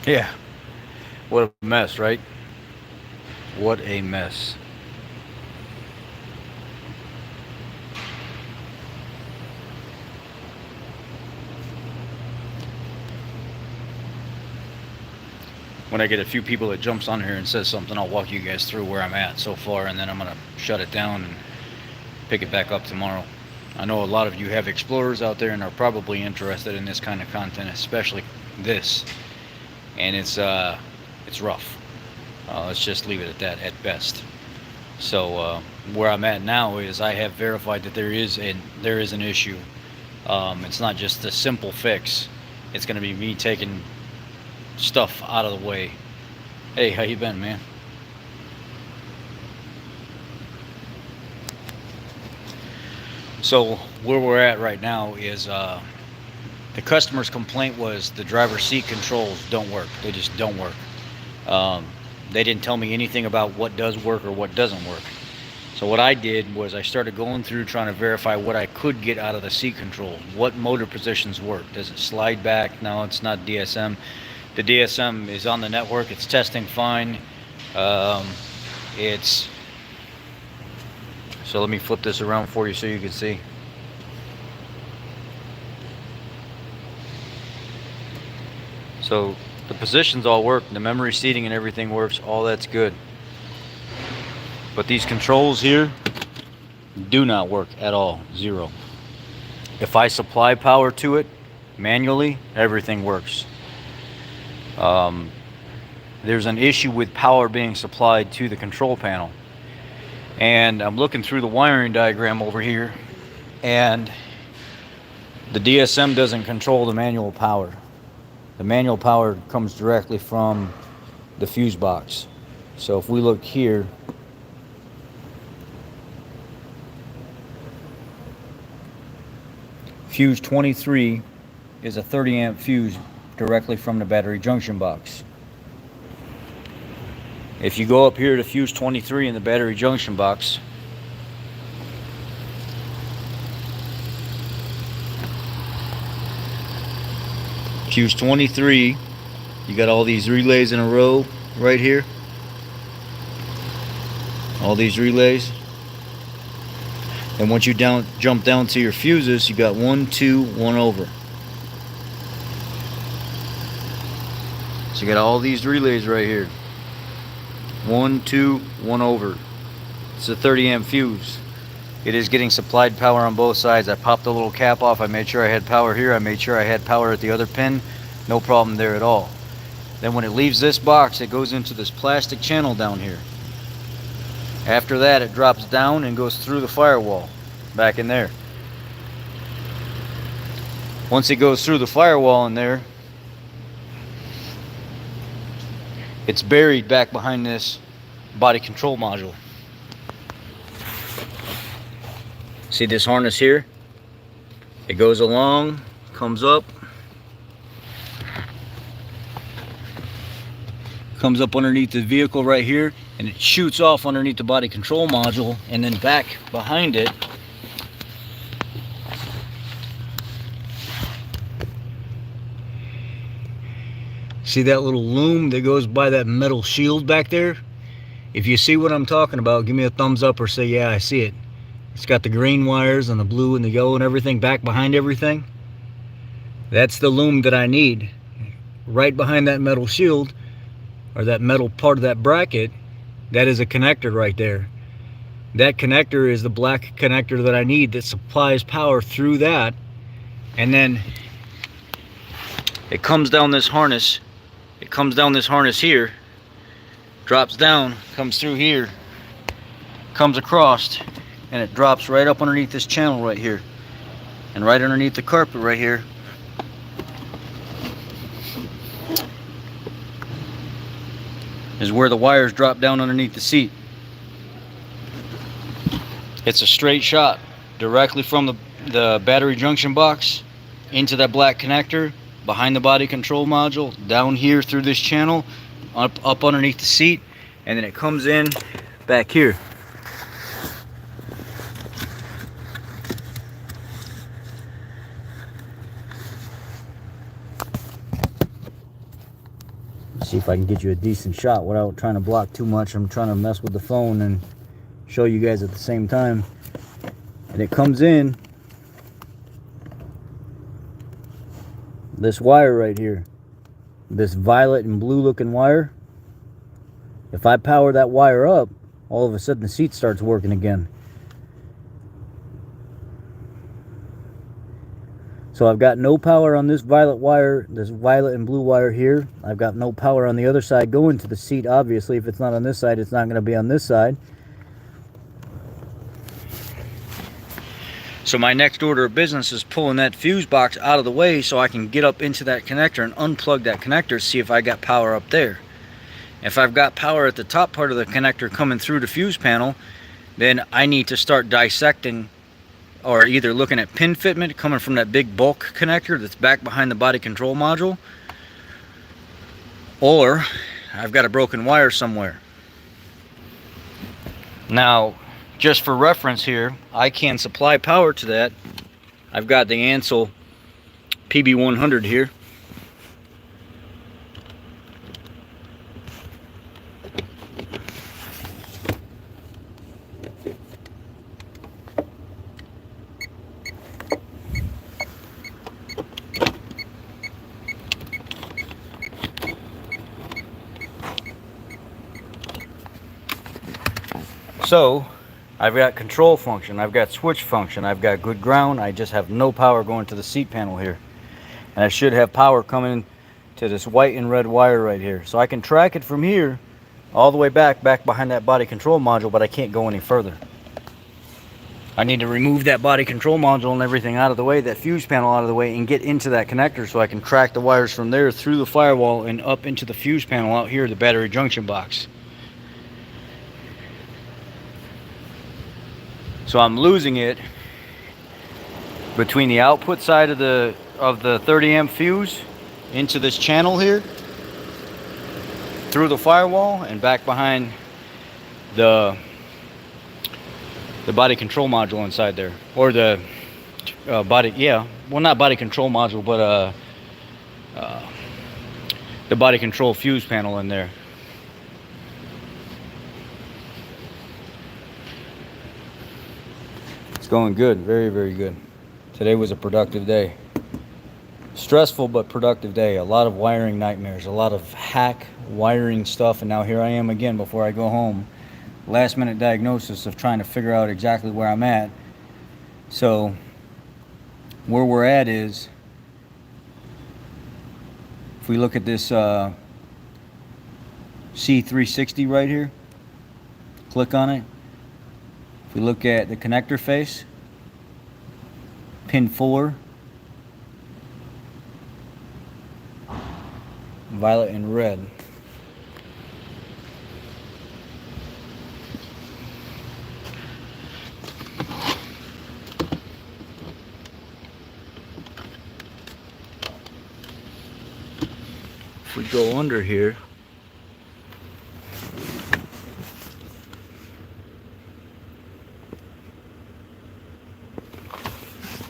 Yeah, what a mess, right? What a mess. When I get a few people that jumps on here and says something, I'll walk you guys through where I'm at so far, and then I'm gonna shut it down and pick it back up tomorrow. I know a lot of you have explorers out there and are probably interested in this kind of content, especially this, and it's rough. Let's just leave it at that at best. So where I'm at now is I have verified that there is an issue. It's not just a simple fix. It's going to be me taking stuff out of the way. Hey, how you been, man? So where we're at right now is the customer's complaint was the driver's seat controls don't work. They just don't work. Um, they didn't tell me anything about what does work or what doesn't work. So what I did was I started going through trying to verify what I could get out of the seat control. What motor positions work? Does it slide back? No, it's not DSM. The DSM is on the network. It's testing fine. Um, it's so let me flip this around for you so you can see. So the positions all work. The memory seating and everything works. All that's good. But these controls here do not work at all. Zero. If I supply power to it manually, everything works. Um, there's an issue with power being supplied to the control panel. And I'm looking through the wiring diagram over here, and the DSM doesn't control the manual power. The manual power comes directly from the fuse box. So if we look here, fuse 23 is a 30 amp fuse directly from the battery junction box. If you go up here to fuse 23 in the battery junction box, fuse 23, you got all these relays in a row right here. All these relays. And once you jump down to your fuses, you got 1, 2, 1 over. So you got all these relays right here. 1, 2, 1 over. It's a 30 amp fuse. It is getting supplied power on both sides. I popped the little cap off. I made sure I had power here. I made sure I had power at the other pin. No problem there at all. Then when it leaves this box, it goes into this plastic channel down here. After that, it drops down and goes through the firewall back in there. Once it goes through the firewall in there, it's buried back behind this body control module. See this harness here? It goes along, comes up underneath the vehicle right here, and it shoots off underneath the body control module, and then back behind it see that little loom that goes by that metal shield back there? If you see what I'm talking about, give me a thumbs up or say, yeah, I see it. It's got the green wires and the blue and the yellow and everything back behind everything. That's the loom that I need. Right behind that metal shield, or that metal part of that bracket, that is a connector right there. That connector is the black connector that I need that supplies power through that. And then it comes down this harness. It comes down this harness here, drops down, comes through here, comes across, and it drops right up underneath this channel right here. And right underneath the carpet right here is where the wires drop down underneath the seat. It's a straight shot directly from the battery junction box into that black connector, behind the body control module, down here through this channel, up underneath the seat, and then it comes in back here. See if I can get you a decent shot without trying to block too much. I'm trying to mess with the phone and show you guys at the same time. And it comes in this wire right here, this violet and blue looking wire. If I power that wire up, all of a sudden the seat starts working again. So I've got no power on this violet wire, this violet and blue wire here. I've got no power on the other side going to the seat. Obviously, if it's not on this side, it's not going to be on this side. So my next order of business is pulling that fuse box out of the way so I can get up into that connector and unplug that connector, see if I got power up there. If I've got power at the top part of the connector coming through the fuse panel, then I need to start dissecting, or either looking at pin fitment coming from that big bulk connector that's back behind the body control module, or I've got a broken wire somewhere. Now, just for reference here, I can supply power to that. I've got the Ansel PB100 here. So I've got control function, I've got switch function, I've got good ground. I just have no power going to the seat panel here. And I should have power coming to this white and red wire right here. So I can track it from here all the way back behind that body control module, but I can't go any further. I need to remove that body control module and everything out of the way, that fuse panel out of the way, and get into that connector so I can track the wires from there through the firewall and up into the fuse panel out here, the battery junction box. So I'm losing it between the output side of the 30 amp fuse into this channel here, through the firewall, and back behind the body control module inside there, or the not body control module, but the body control fuse panel in there. Going good, very, very good. Today was a productive day. Stressful but productive day. A lot of wiring nightmares, a lot of hack wiring stuff, and now here I am again before I go home. Last minute diagnosis of trying to figure out exactly where I'm at. So where we're at is, if we look at this C360 right here, click on it. If we look at the connector face, pin 4, violet and red. If we go under here,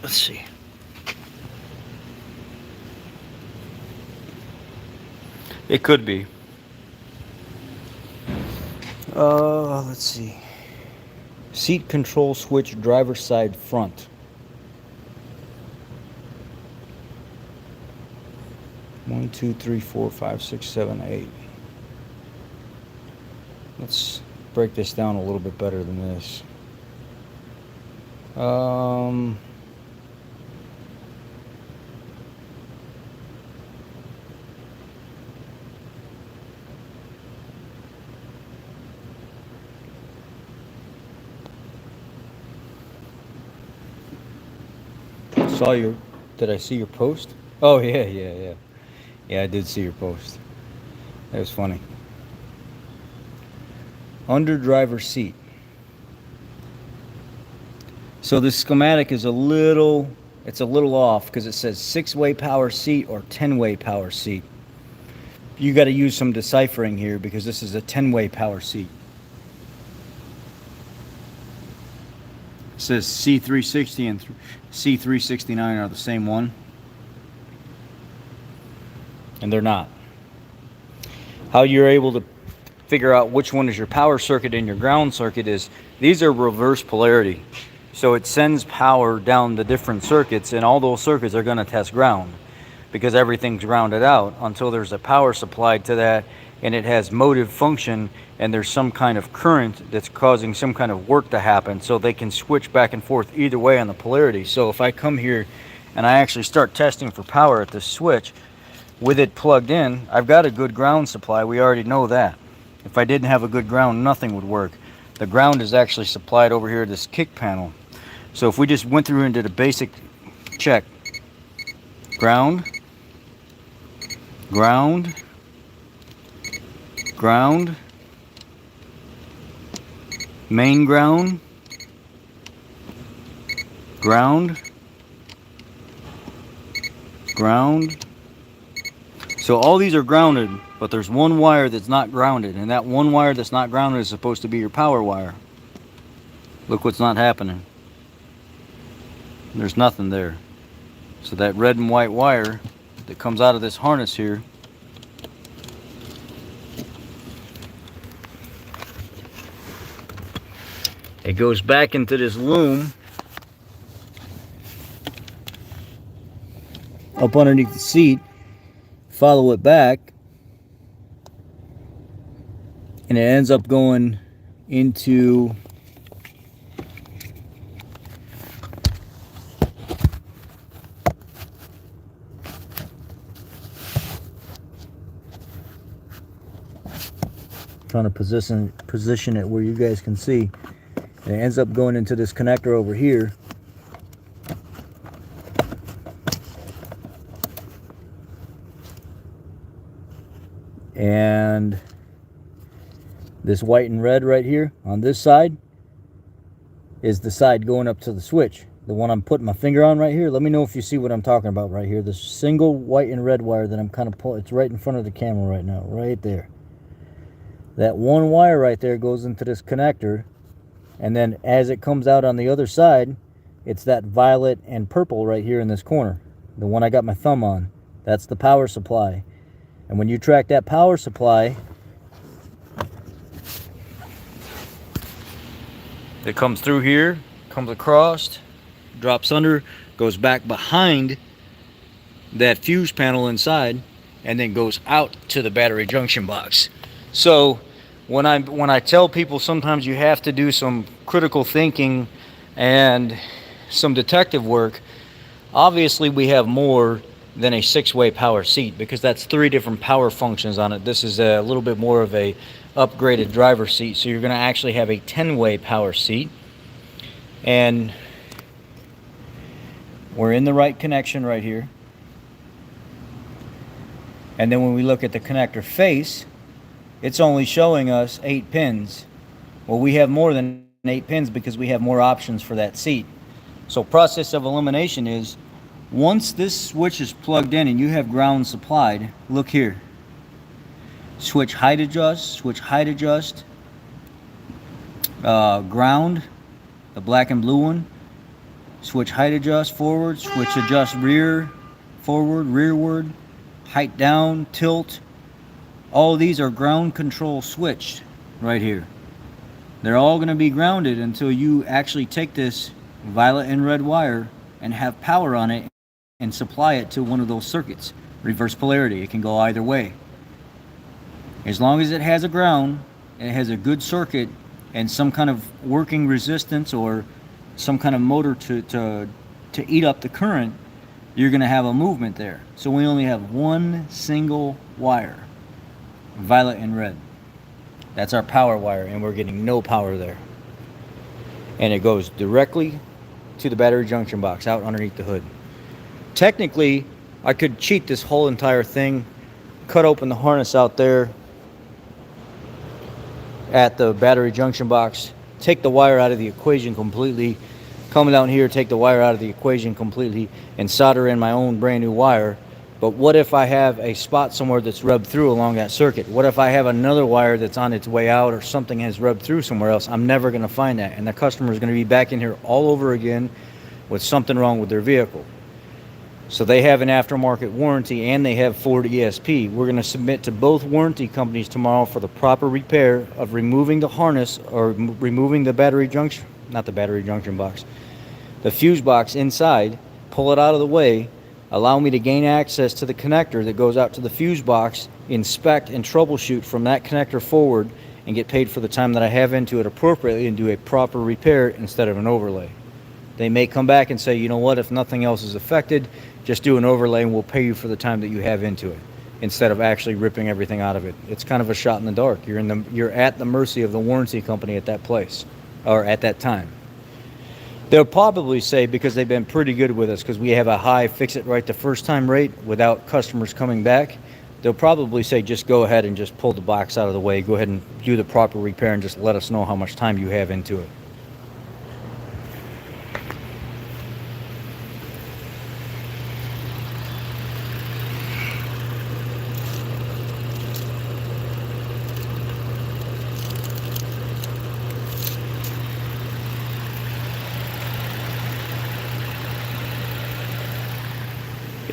let's see. It could be. Let's see. Seat control switch, driver side front. One, two, three, four, 5, 6, 7, 8. Let's break this down a little bit better than this. Did I see your post? Oh, yeah. Yeah, I did see your post. That was funny. Under driver seat. So this schematic is a little off because it says 6-way power seat or 10-way power seat. You got to use some deciphering here because this is a 10-way power seat. It says C360 and C369 are the same one, and they're not. How you're able to figure out which one is your power circuit and your ground circuit is these are reverse polarity. So it sends power down the different circuits, and all those circuits are going to test ground because everything's grounded out until there's a power supplied to that and it has motive function and there's some kind of current that's causing some kind of work to happen, so they can switch back and forth either way on the polarity. So if I come here and I actually start testing for power at this switch with it plugged in, I've got a good ground supply. We already know that. If I didn't have a good ground, nothing would work. The ground is actually supplied over here to this kick panel. So if we just went through and did a basic check, ground, ground, ground, main ground, ground, ground. So all these are grounded, but there's one wire that's not grounded, and that one wire that's not grounded is supposed to be your power wire. Look what's not happening. There's nothing there. So that red and white wire that comes out of this harness here, it goes back into this loom up underneath the seat, follow it back, and it ends up going into trying to position it where you guys can see. And it ends up going into this connector over here. And this white and red right here on this side is the side going up to the switch. The one I'm putting my finger on right here. Let me know if you see what I'm talking about right here. This single white and red wire that I'm kind of pulling. It's right in front of the camera right now, right there. That one wire right there goes into this connector, and then as it comes out on the other side, it's that violet and purple right here in this corner, the one I got my thumb on. That's the power supply. And when you track that power supply, it comes through here, comes across, drops under, goes back behind that fuse panel inside, and then goes out to the battery junction box. So when I tell people sometimes you have to do some critical thinking and some detective work, obviously we have more than a 6-way power seat, because that's 3 different power functions on it. This is a little bit more of a upgraded driver seat, so you're going to actually have a 10-way power seat. And we're in the right connection right here. And then when we look at the connector face, it's only showing us 8 pins. Well, we have more than 8 pins because we have more options for that seat. So process of elimination is, once this switch is plugged in and you have ground supplied, look here. Switch height adjust, ground, the black and blue one. Switch height adjust forward, switch adjust rear, forward, rearward, height down, tilt. All these are ground control switched right here. They're all going to be grounded until you actually take this violet and red wire and have power on it and supply it to one of those circuits. Reverse polarity, it can go either way. As long as it has a ground, it has a good circuit and some kind of working resistance or some kind of motor to eat up the current, you're going to have a movement there. So we only have one single wire, violet and red. That's our power wire, and we're getting no power there. And it goes directly to the battery junction box out underneath the hood. Technically, I could cheat this whole entire thing, cut open the harness out there at the battery junction box, take the wire out of the equation completely, come down here, take the wire out of the equation completely, and solder in my own brand new wire. But what if I have a spot somewhere that's rubbed through along that circuit? What if I have another wire that's on its way out or something has rubbed through somewhere else? I'm never going to find that. And the customer is going to be back in here all over again with something wrong with their vehicle. So they have an aftermarket warranty and they have Ford ESP. We're going to submit to both warranty companies tomorrow for the proper repair of removing the harness or removing the battery junction, not the battery junction box, the fuse box inside, pull it out of the way, allow me to gain access to the connector that goes out to the fuse box, inspect and troubleshoot from that connector forward, and get paid for the time that I have into it appropriately and do a proper repair instead of an overlay. They may come back and say, you know what, if nothing else is affected, just do an overlay and we'll pay you for the time that you have into it, instead of actually ripping everything out of it. It's kind of a shot in the dark. You're at the mercy of the warranty company at that place, or at that time. They'll probably say, because they've been pretty good with us, because we have a high fix it right the first time rate without customers coming back, they'll probably say, just go ahead and just pull the box out of the way, go ahead and do the proper repair and just let us know how much time you have into it.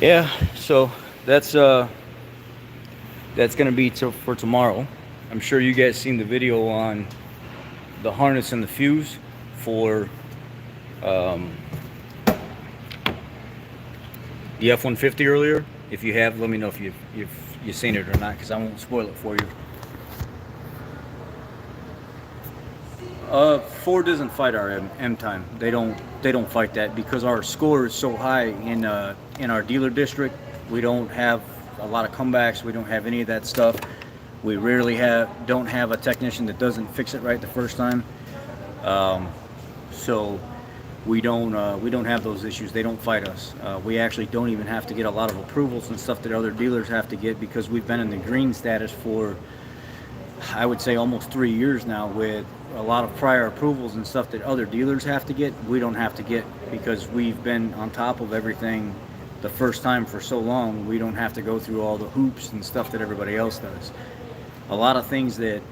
Yeah, so that's going to be for tomorrow. I'm sure you guys seen the video on the harness and the fuse for the F-150 earlier. If you have, let me know if you've seen it or not, because I won't spoil it for you. Ford doesn't fight our M time. They don't fight that, because our score is so high in our dealer district. We don't have a lot of comebacks. We don't have any of that stuff. We rarely don't have a technician that doesn't fix it right the first time. So we don't have those issues. They don't fight us. We actually don't even have to get a lot of approvals and stuff that other dealers have to get, because we've been in the green status for, I would say, almost 3 years now, with a lot of prior approvals and stuff that other dealers have to get. We don't have to get, because we've been on top of everything the first time for so long. We don't have to go through all the hoops and stuff that everybody else does. A lot of things that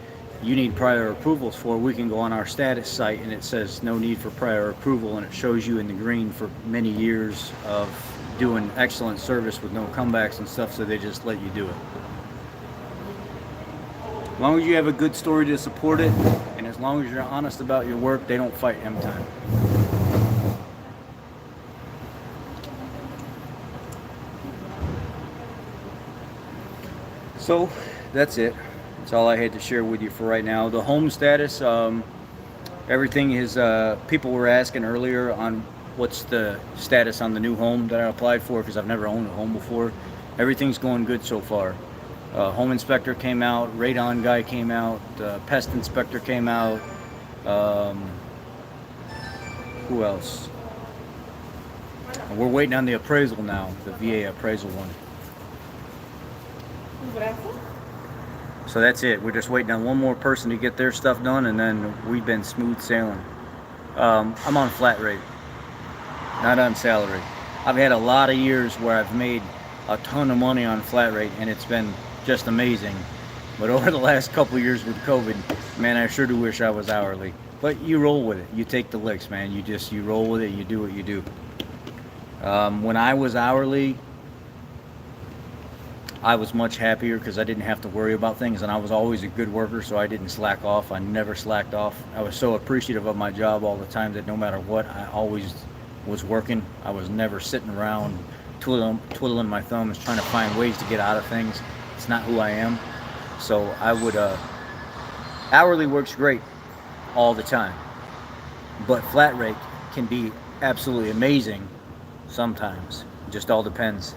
you need prior approvals for, we can go on our status site and it says no need for prior approval, and it shows you in the green for many years of doing excellent service with no comebacks and stuff, so they just let you do it. As long as you have a good story to support it, and as long as you're honest about your work, they don't fight M time. So that's it. That's all I had to share with you for right now. The home status, everything is, people were asking earlier on what's the status on the new home that I applied for, because I've never owned a home before. Everything's going good so far. Home inspector came out, radon guy came out, pest inspector came out, who else? And we're waiting on the appraisal now, the VA appraisal one. So that's it. We're just waiting on one more person to get their stuff done, and then we've been smooth sailing. I'm on flat rate, not on salary. I've had a lot of years where I've made a ton of money on flat rate, and it's been just amazing. But over the last couple of years with COVID, man, I sure do wish I was hourly. But you roll with it. You take the licks, man. You roll with it. You do what you do. When I was hourly, I was much happier, because I didn't have to worry about things, and I was always a good worker, so I didn't slack off. I never slacked off. I was so appreciative of my job all the time that no matter what, I always was working. I was never sitting around twiddling my thumbs trying to find ways to get out of things. It's not who I am. So I would, hourly works great all the time, but flat rate can be absolutely amazing sometimes. It just all depends.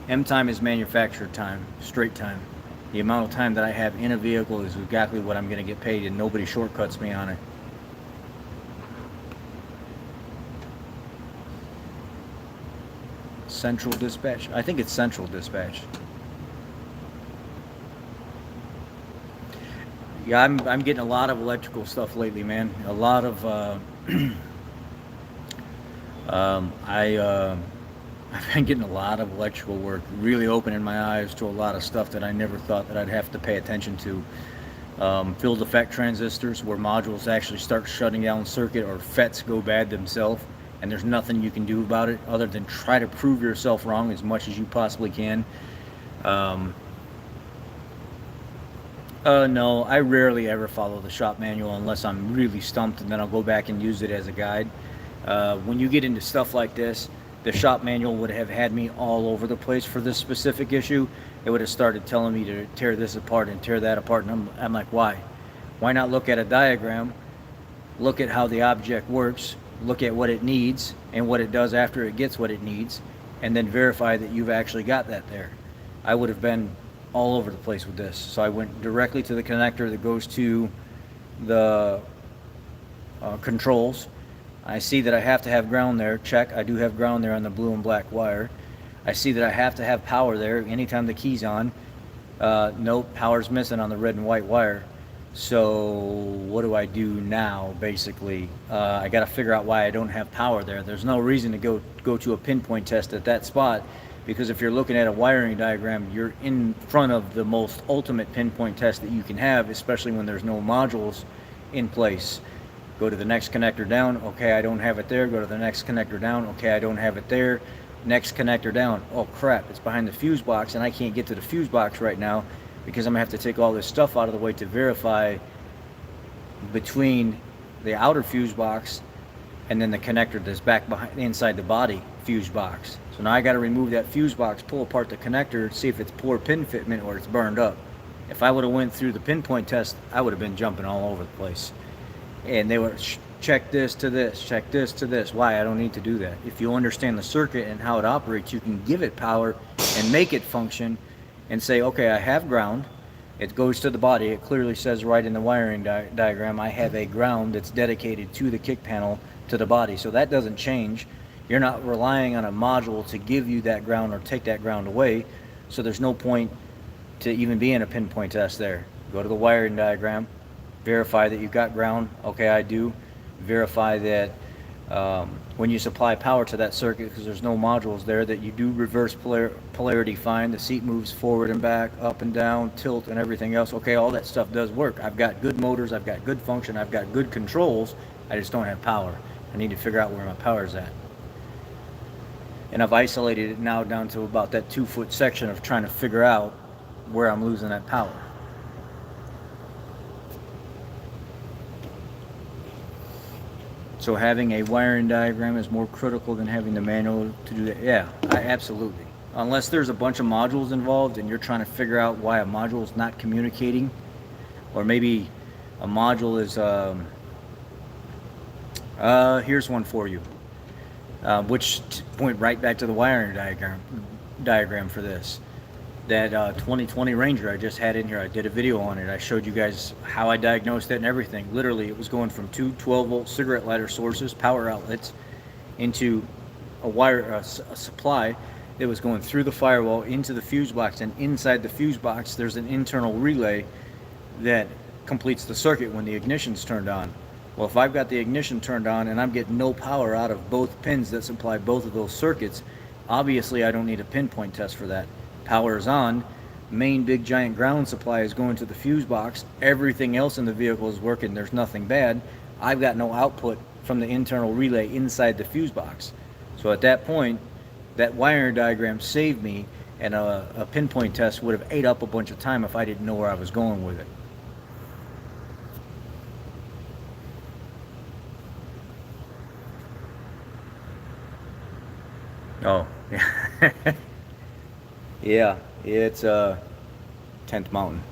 M time is manufactured time, straight time. The amount of time that I have in a vehicle is exactly what I'm going to get paid, and nobody shortcuts me on it. Central dispatch? I think it's central dispatch. Yeah, I'm getting a lot of electrical stuff lately, man. A lot of I've been getting a lot of electrical work, really opening my eyes to a lot of stuff that I never thought that I'd have to pay attention to. Field effect transistors, where modules actually start shutting down circuit or FETs go bad themselves, and there's nothing you can do about it other than try to prove yourself wrong as much as you possibly can. No, I rarely ever follow the shop manual unless I'm really stumped, and then I'll go back and use it as a guide. When you get into stuff like this, the shop manual would have had me all over the place for this specific issue. It would have started telling me to tear this apart and tear that apart, and I'm like, why? Why not look at a diagram, look at how the object works, look at what it needs and what it does after it gets what it needs, and then verify that you've actually got that there. I would have been all over the place with this. So I went directly to the connector that goes to the controls. I see that I have to have ground there. Check, I do have ground there on the blue and black wire. I see that I have to have power there anytime the key's on. Nope, power's missing on the red and white wire. So what do I do now, basically? I got to figure out why I don't have power there. There's no reason to go to a pinpoint test at that spot, because if you're looking at a wiring diagram, you're in front of the most ultimate pinpoint test that you can have, especially when there's no modules in place. Go to the next connector down. Okay, I don't have it there. Go to the next connector down. Okay, I don't have it there. Next connector down. Oh crap, it's behind the fuse box, and I can't get to the fuse box right now because I'm gonna have to take all this stuff out of the way to verify between the outer fuse box and then the connector that's back behind inside the body fuse box. So now I got to remove that fuse box, pull apart the connector, see if it's poor pin fitment or it's burned up. If I would have went through the pinpoint test, I would have been jumping all over the place. And they would check this to this, check this to this. Why? I don't need to do that. If you understand the circuit and how it operates, you can give it power and make it function and say, okay, I have ground. It goes to the body. It clearly says right in the wiring diagram, I have a ground that's dedicated to the kick panel to the body. So that doesn't change. You're not relying on a module to give you that ground or take that ground away. So there's no point to even be in a pinpoint test there. Go to the wiring diagram, verify that you've got ground. Okay, I do. Verify that when you supply power to that circuit, because there's no modules there, that you do reverse polarity fine. The seat moves forward and back, up and down, tilt, and everything else. Okay, all that stuff does work. I've got good motors, I've got good function, I've got good controls. I just don't have power. I need to figure out where my power's at. And I've isolated it now down to about that 2-foot section of trying to figure out where I'm losing that power. So having a wiring diagram is more critical than having the manual to do that. Yeah, absolutely. Unless there's a bunch of modules involved and you're trying to figure out why a module is not communicating, or maybe a module is, here's one for you. Which point right back to the wiring diagram for this. That 2020 Ranger I just had in here, I did a video on it. I showed you guys how I diagnosed it and everything. Literally, it was going from two 12-volt cigarette lighter sources, power outlets, into a supply that was going through the firewall into the fuse box, and inside the fuse box there's an internal relay that completes the circuit when the ignition's turned on. Well, if I've got the ignition turned on and I'm getting no power out of both pins that supply both of those circuits, obviously I don't need a pinpoint test for that. Power is on, main big giant ground supply is going to the fuse box, everything else in the vehicle is working, there's nothing bad. I've got no output from the internal relay inside the fuse box. So at that point, that wiring diagram saved me, and a pinpoint test would have ate up a bunch of time if I didn't know where I was going with it. Oh, yeah, it's 10th Mountain.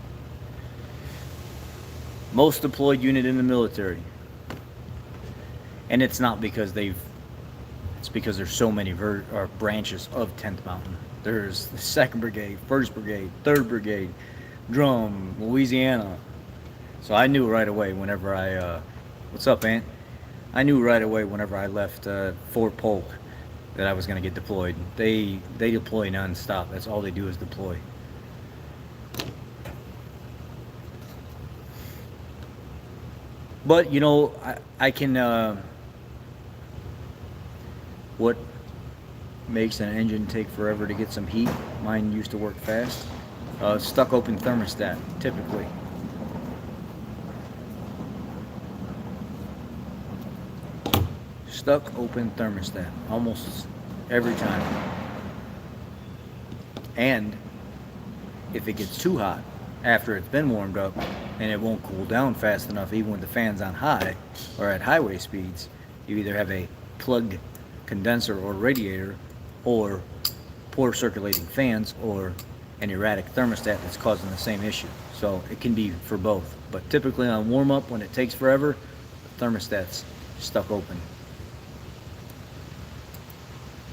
Most deployed unit in the military. And it's not because it's because there's so many branches of 10th Mountain. There's the 2nd Brigade, 1st Brigade, 3rd Brigade, Drum, Louisiana. So I knew right away whenever what's up, Ant? I knew right away whenever I left Fort Polk that I was going to get deployed. They deploy non-stop. That's all they do is deploy. But you know, I can what makes an engine take forever to get some heat? Mine used to work fast. Stuck open thermostat, typically. stuck open thermostat, almost every time. And if it gets too hot after it's been warmed up and it won't cool down fast enough, even with the fans on high or at highway speeds, you either have a plugged condenser or radiator, or poor circulating fans, or an erratic thermostat that's causing the same issue. So it can be for both. But typically on warm up, when it takes forever, the thermostat's stuck open.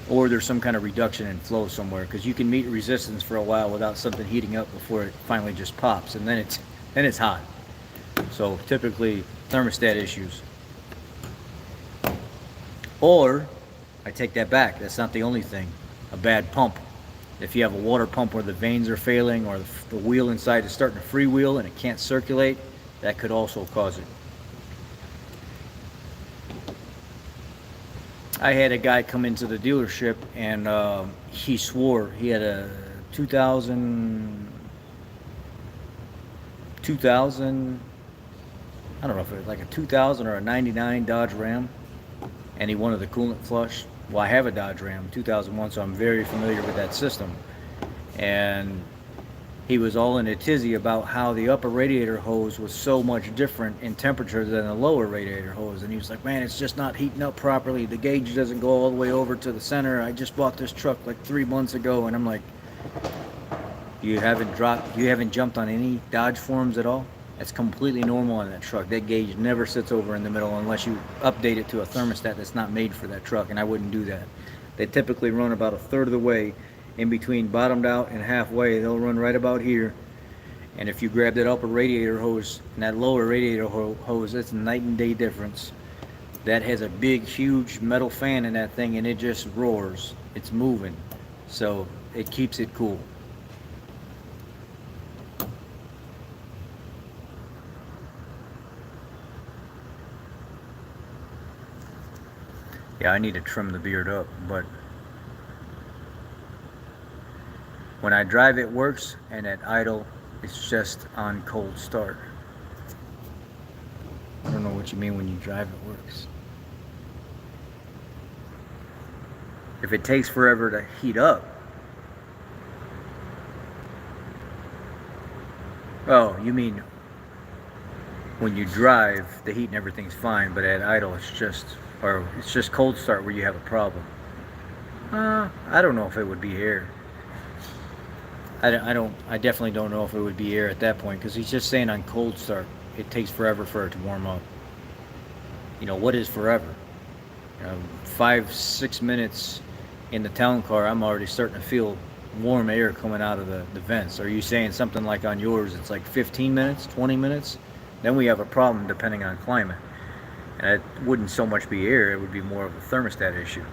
Or there's some kind of reduction in flow somewhere, because you can meet resistance for a while without something heating up before it finally just pops, and then it's hot. So typically thermostat issues. Or I take that back, that's not the only thing. A bad pump. If you have a water pump where the vanes are failing, or the wheel inside is starting to freewheel and it can't circulate, that could also cause it. I had a guy come into the dealership and he swore he had a 2000, I don't know if it was like a 2000 or a 99 Dodge Ram, and he wanted the coolant flush. Well, I have a Dodge Ram 2001, so I'm very familiar with that system. And he was all in a tizzy about how the upper radiator hose was so much different in temperature than the lower radiator hose. And he was like, man, it's just not heating up properly. The gauge doesn't go all the way over to the center. I just bought this truck like 3 months ago. And I'm like, you haven't jumped on any Dodge forums at all? That's completely normal on that truck. That gauge never sits over in the middle unless you update it to a thermostat that's not made for that truck, and I wouldn't do that. They typically run about a third of the way in between bottomed out and halfway. They'll run right about here. And if you grab that upper radiator hose and that lower radiator hose, it's a night and day difference. That has a big, huge metal fan in that thing, and it just roars. It's moving. So it keeps it cool. Yeah, I need to trim the beard up, but when I drive it works, and at idle it's just on cold start. I don't know what you mean when you drive it works. If it takes forever to heat up. Oh, you mean when you drive, the heat and everything's fine, but at idle it's just cold start where you have a problem. I don't know if it would be air. I definitely don't know if it would be air at that point, because he's just saying on cold start it takes forever for it to warm up. You know, what is forever? 5-6 minutes in the town car, I'm already starting to feel warm air coming out of the vents. Are you saying something like on yours it's like 15 minutes, 20 minutes? Then we have a problem depending on climate. And it wouldn't so much be air, it would be more of a thermostat issue.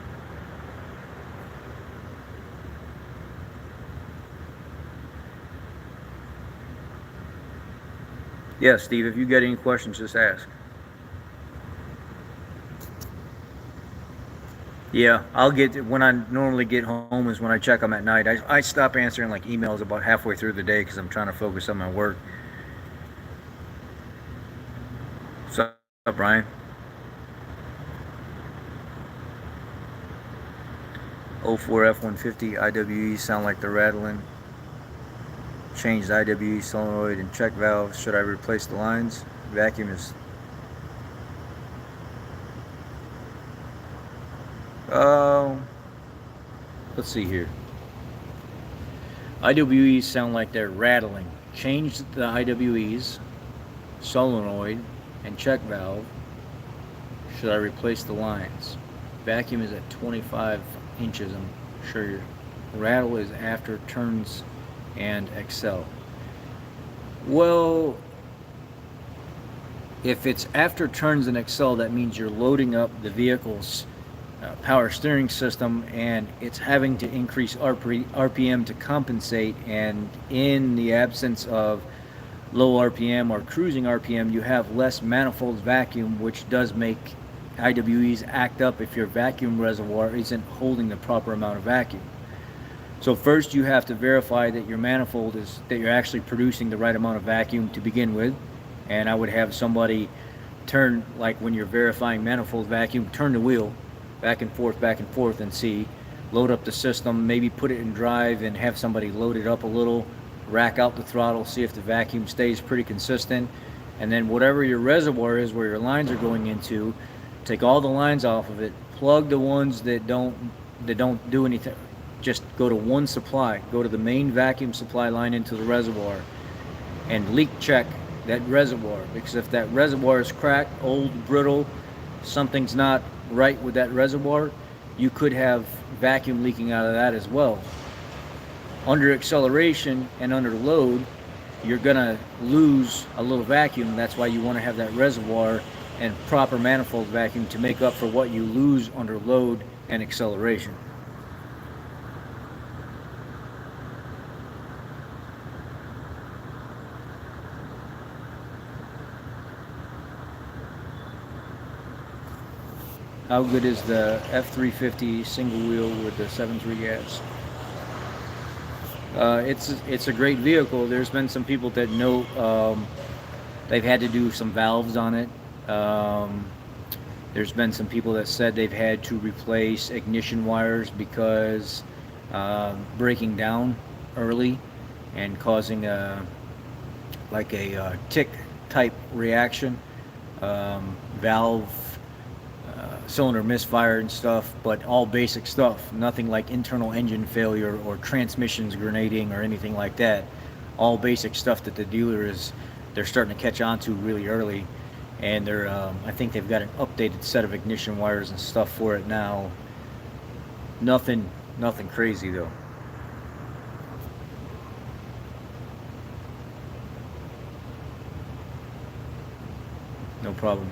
Yeah, Steve, if you got any questions, just ask. Yeah, when I normally get home is when I check them at night. I stop answering like emails about halfway through the day because I'm trying to focus on my work. What's up, Brian? 04 F-150 IWE sound like they're rattling. Changed IWE solenoid and check valve. Should I replace the lines? Vacuum is... let's see here. IWEs sound like they're rattling. Change the IWEs, solenoid, and check valve. Should I replace the lines? Vacuum is at 25 inches. I'm sure your rattle is after turns and accel. Well, if it's after turns and accel, that means you're loading up the vehicle's power steering system, and it's having to increase RPM to compensate. And in the absence of low RPM or cruising RPM, you have less manifold vacuum, which does make IWEs act up if your vacuum reservoir isn't holding the proper amount of vacuum. So first you have to verify that your manifold that you're actually producing the right amount of vacuum to begin with. And I would have somebody turn, like when you're verifying manifold vacuum, turn the wheel back and forth, and see. Load up the system, maybe put it in drive and have somebody load it up a little, rack out the throttle, see if the vacuum stays pretty consistent, and then whatever your reservoir is where your lines are going into, take all the lines off of it, plug the ones that don't do anything. Just go to one supply, go to the main vacuum supply line into the reservoir, and leak check that reservoir, because if that reservoir is cracked, old, brittle, something's not right with that reservoir, you could have vacuum leaking out of that as well. Under acceleration and under load, you're gonna lose a little vacuum. That's why you want to have that reservoir and proper manifold vacuum to make up for what you lose under load and acceleration. How good is the F350 single wheel with the 7.3 gas? It's a great vehicle. There's been some people that note they've had to do some valves on it. There's been some people that said they've had to replace ignition wires because breaking down early and causing a tick type reaction, valve, cylinder misfire and stuff, but all basic stuff. Nothing like internal engine failure or transmissions grenading or anything like that. All basic stuff that the dealer they're starting to catch on to really early, and I think they've got an updated set of ignition wires and stuff for it now. Nothing crazy though. No problem.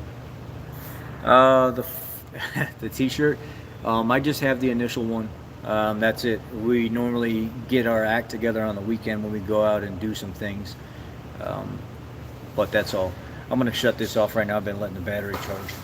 The the t-shirt, I just have the initial one. That's it. We normally get our act together on the weekend when we go out and do some things, but that's all. I'm going to shut this off right now. I've been letting the battery charge.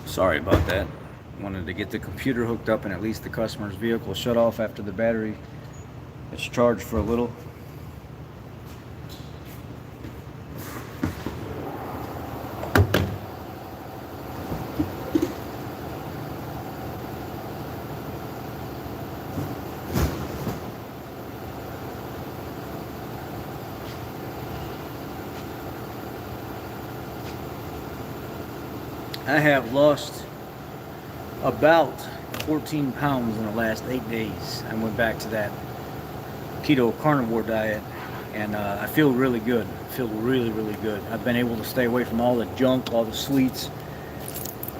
Sorry about that. Wanted to get the computer hooked up and at least the customer's vehicle shut off after the battery is charged for a little. I have lost about 14 pounds in the last 8 days. I went back to that keto carnivore diet, and I feel really good. I feel really, really good. I've been able to stay away from all the junk, all the sweets.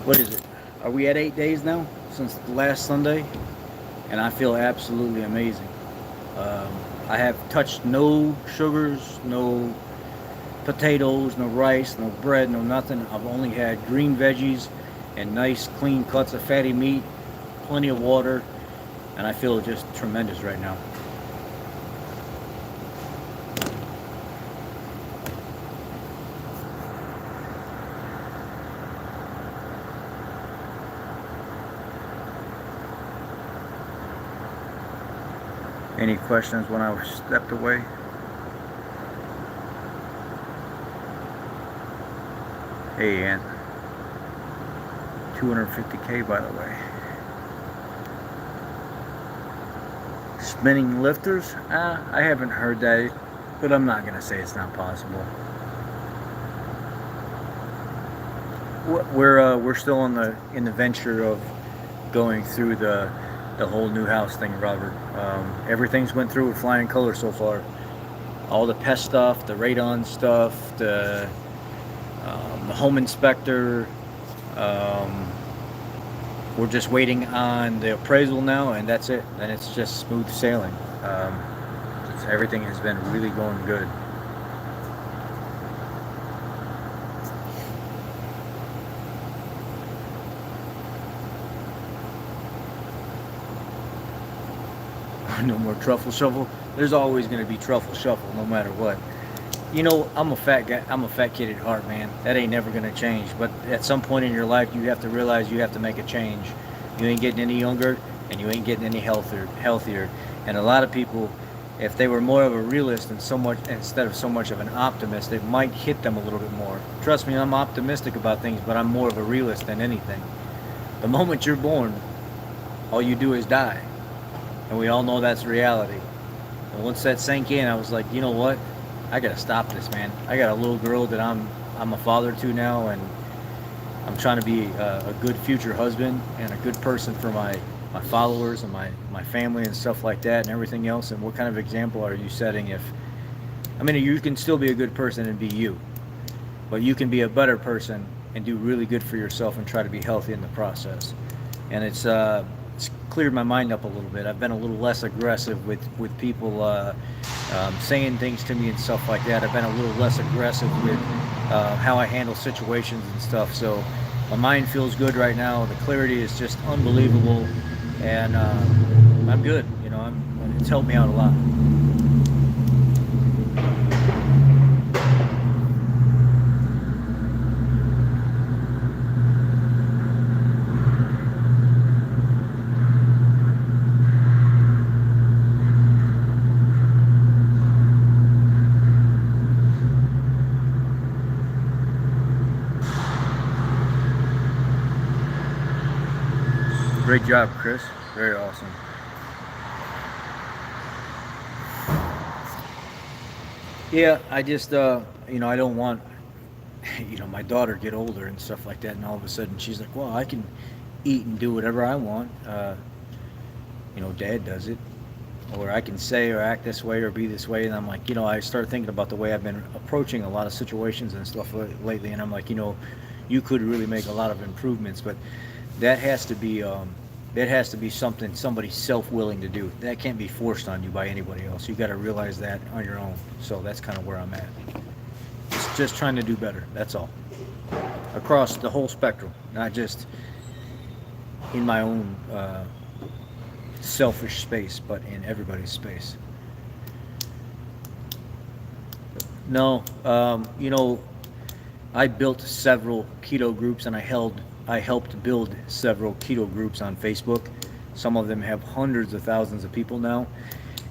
What is it? Are we at 8 days now since last Sunday? And I feel absolutely amazing. I have touched no sugars, no potatoes, no rice, no bread, no nothing. I've only had green veggies and nice clean cuts of fatty meat, plenty of water, and I feel just tremendous right now. Any questions when I stepped away? Hey, Ant. 250K, by the way. Spinning lifters? I haven't heard that, but I'm not gonna say it's not possible. We're still in the venture of going through the whole new house thing, Robert. Everything's went through with flying colors so far. All the pest stuff, the radon stuff, the home inspector. We're just waiting on the appraisal now, and that's it. And it's just smooth sailing. Everything has been really going good. No more truffle shuffle. There's always going to be truffle shuffle, no matter what. You know, I'm a fat guy. I'm a fat kid at heart, man. That ain't never going to change. But at some point in your life, you have to realize you have to make a change. You ain't getting any younger, and you ain't getting any healthier. And a lot of people, if they were more of a realist and instead of so much of an optimist, it might hit them a little bit more. Trust me, I'm optimistic about things, but I'm more of a realist than anything. The moment you're born, all you do is die. And we all know that's reality. And once that sank in, I was like, you know what? I gotta stop this, man. I got a little girl that I'm a father to now, and I'm trying to be a good future husband and a good person for my followers and my family and stuff like that and everything else. And what kind of example are you setting? You can still be a good person and be you, but you can be a better person and do really good for yourself and try to be healthy in the process. And it's cleared my mind up a little bit. I've been a little less aggressive with people saying things to me and stuff like that. I've been a little less aggressive with how I handle situations and stuff. So my mind feels good right now. The clarity is just unbelievable, and I'm good. You know, it's helped me out a lot. Great job, Chris. Very awesome. Yeah, I just, I don't want, my daughter get older and stuff like that, and all of a sudden she's like, well, I can eat and do whatever I want. Dad does it. Or I can say or act this way or be this way, and I'm like, I start thinking about the way I've been approaching a lot of situations and stuff lately, and I'm like, you could really make a lot of improvements, but that has to be something somebody's self-willing to do. That can't be forced on you by anybody else. You got to realize that on your own. So that's kind of where I'm at. It's just trying to do better. That's all. Across the whole spectrum, not just in my own selfish space, but in everybody's space. No, I built several keto groups, and I helped build several keto groups on Facebook. Some of them have hundreds of thousands of people now.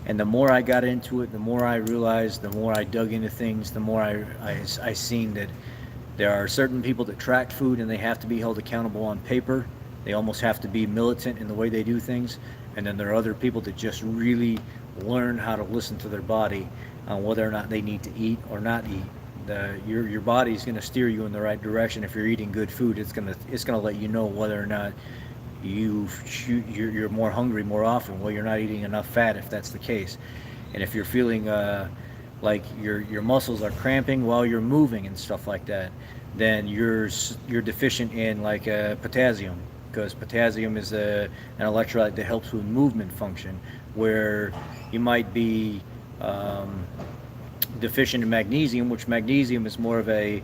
And the more I got into it, the more I realized, the more I dug into things, the more I seen that there are certain people that track food and they have to be held accountable on paper. They almost have to be militant in the way they do things. And then there are other people that just really learn how to listen to their body on whether or not they need to eat or not eat. Your body's going to steer you in the right direction. If you're eating good food, it's going to let you know whether or not you're more hungry more often. Well, you're not eating enough fat if that's the case. And if you're feeling like your muscles are cramping while you're moving and stuff like that, then you're deficient in potassium, because potassium is an electrolyte that helps with movement function, where you might be deficient in magnesium, which magnesium is more of a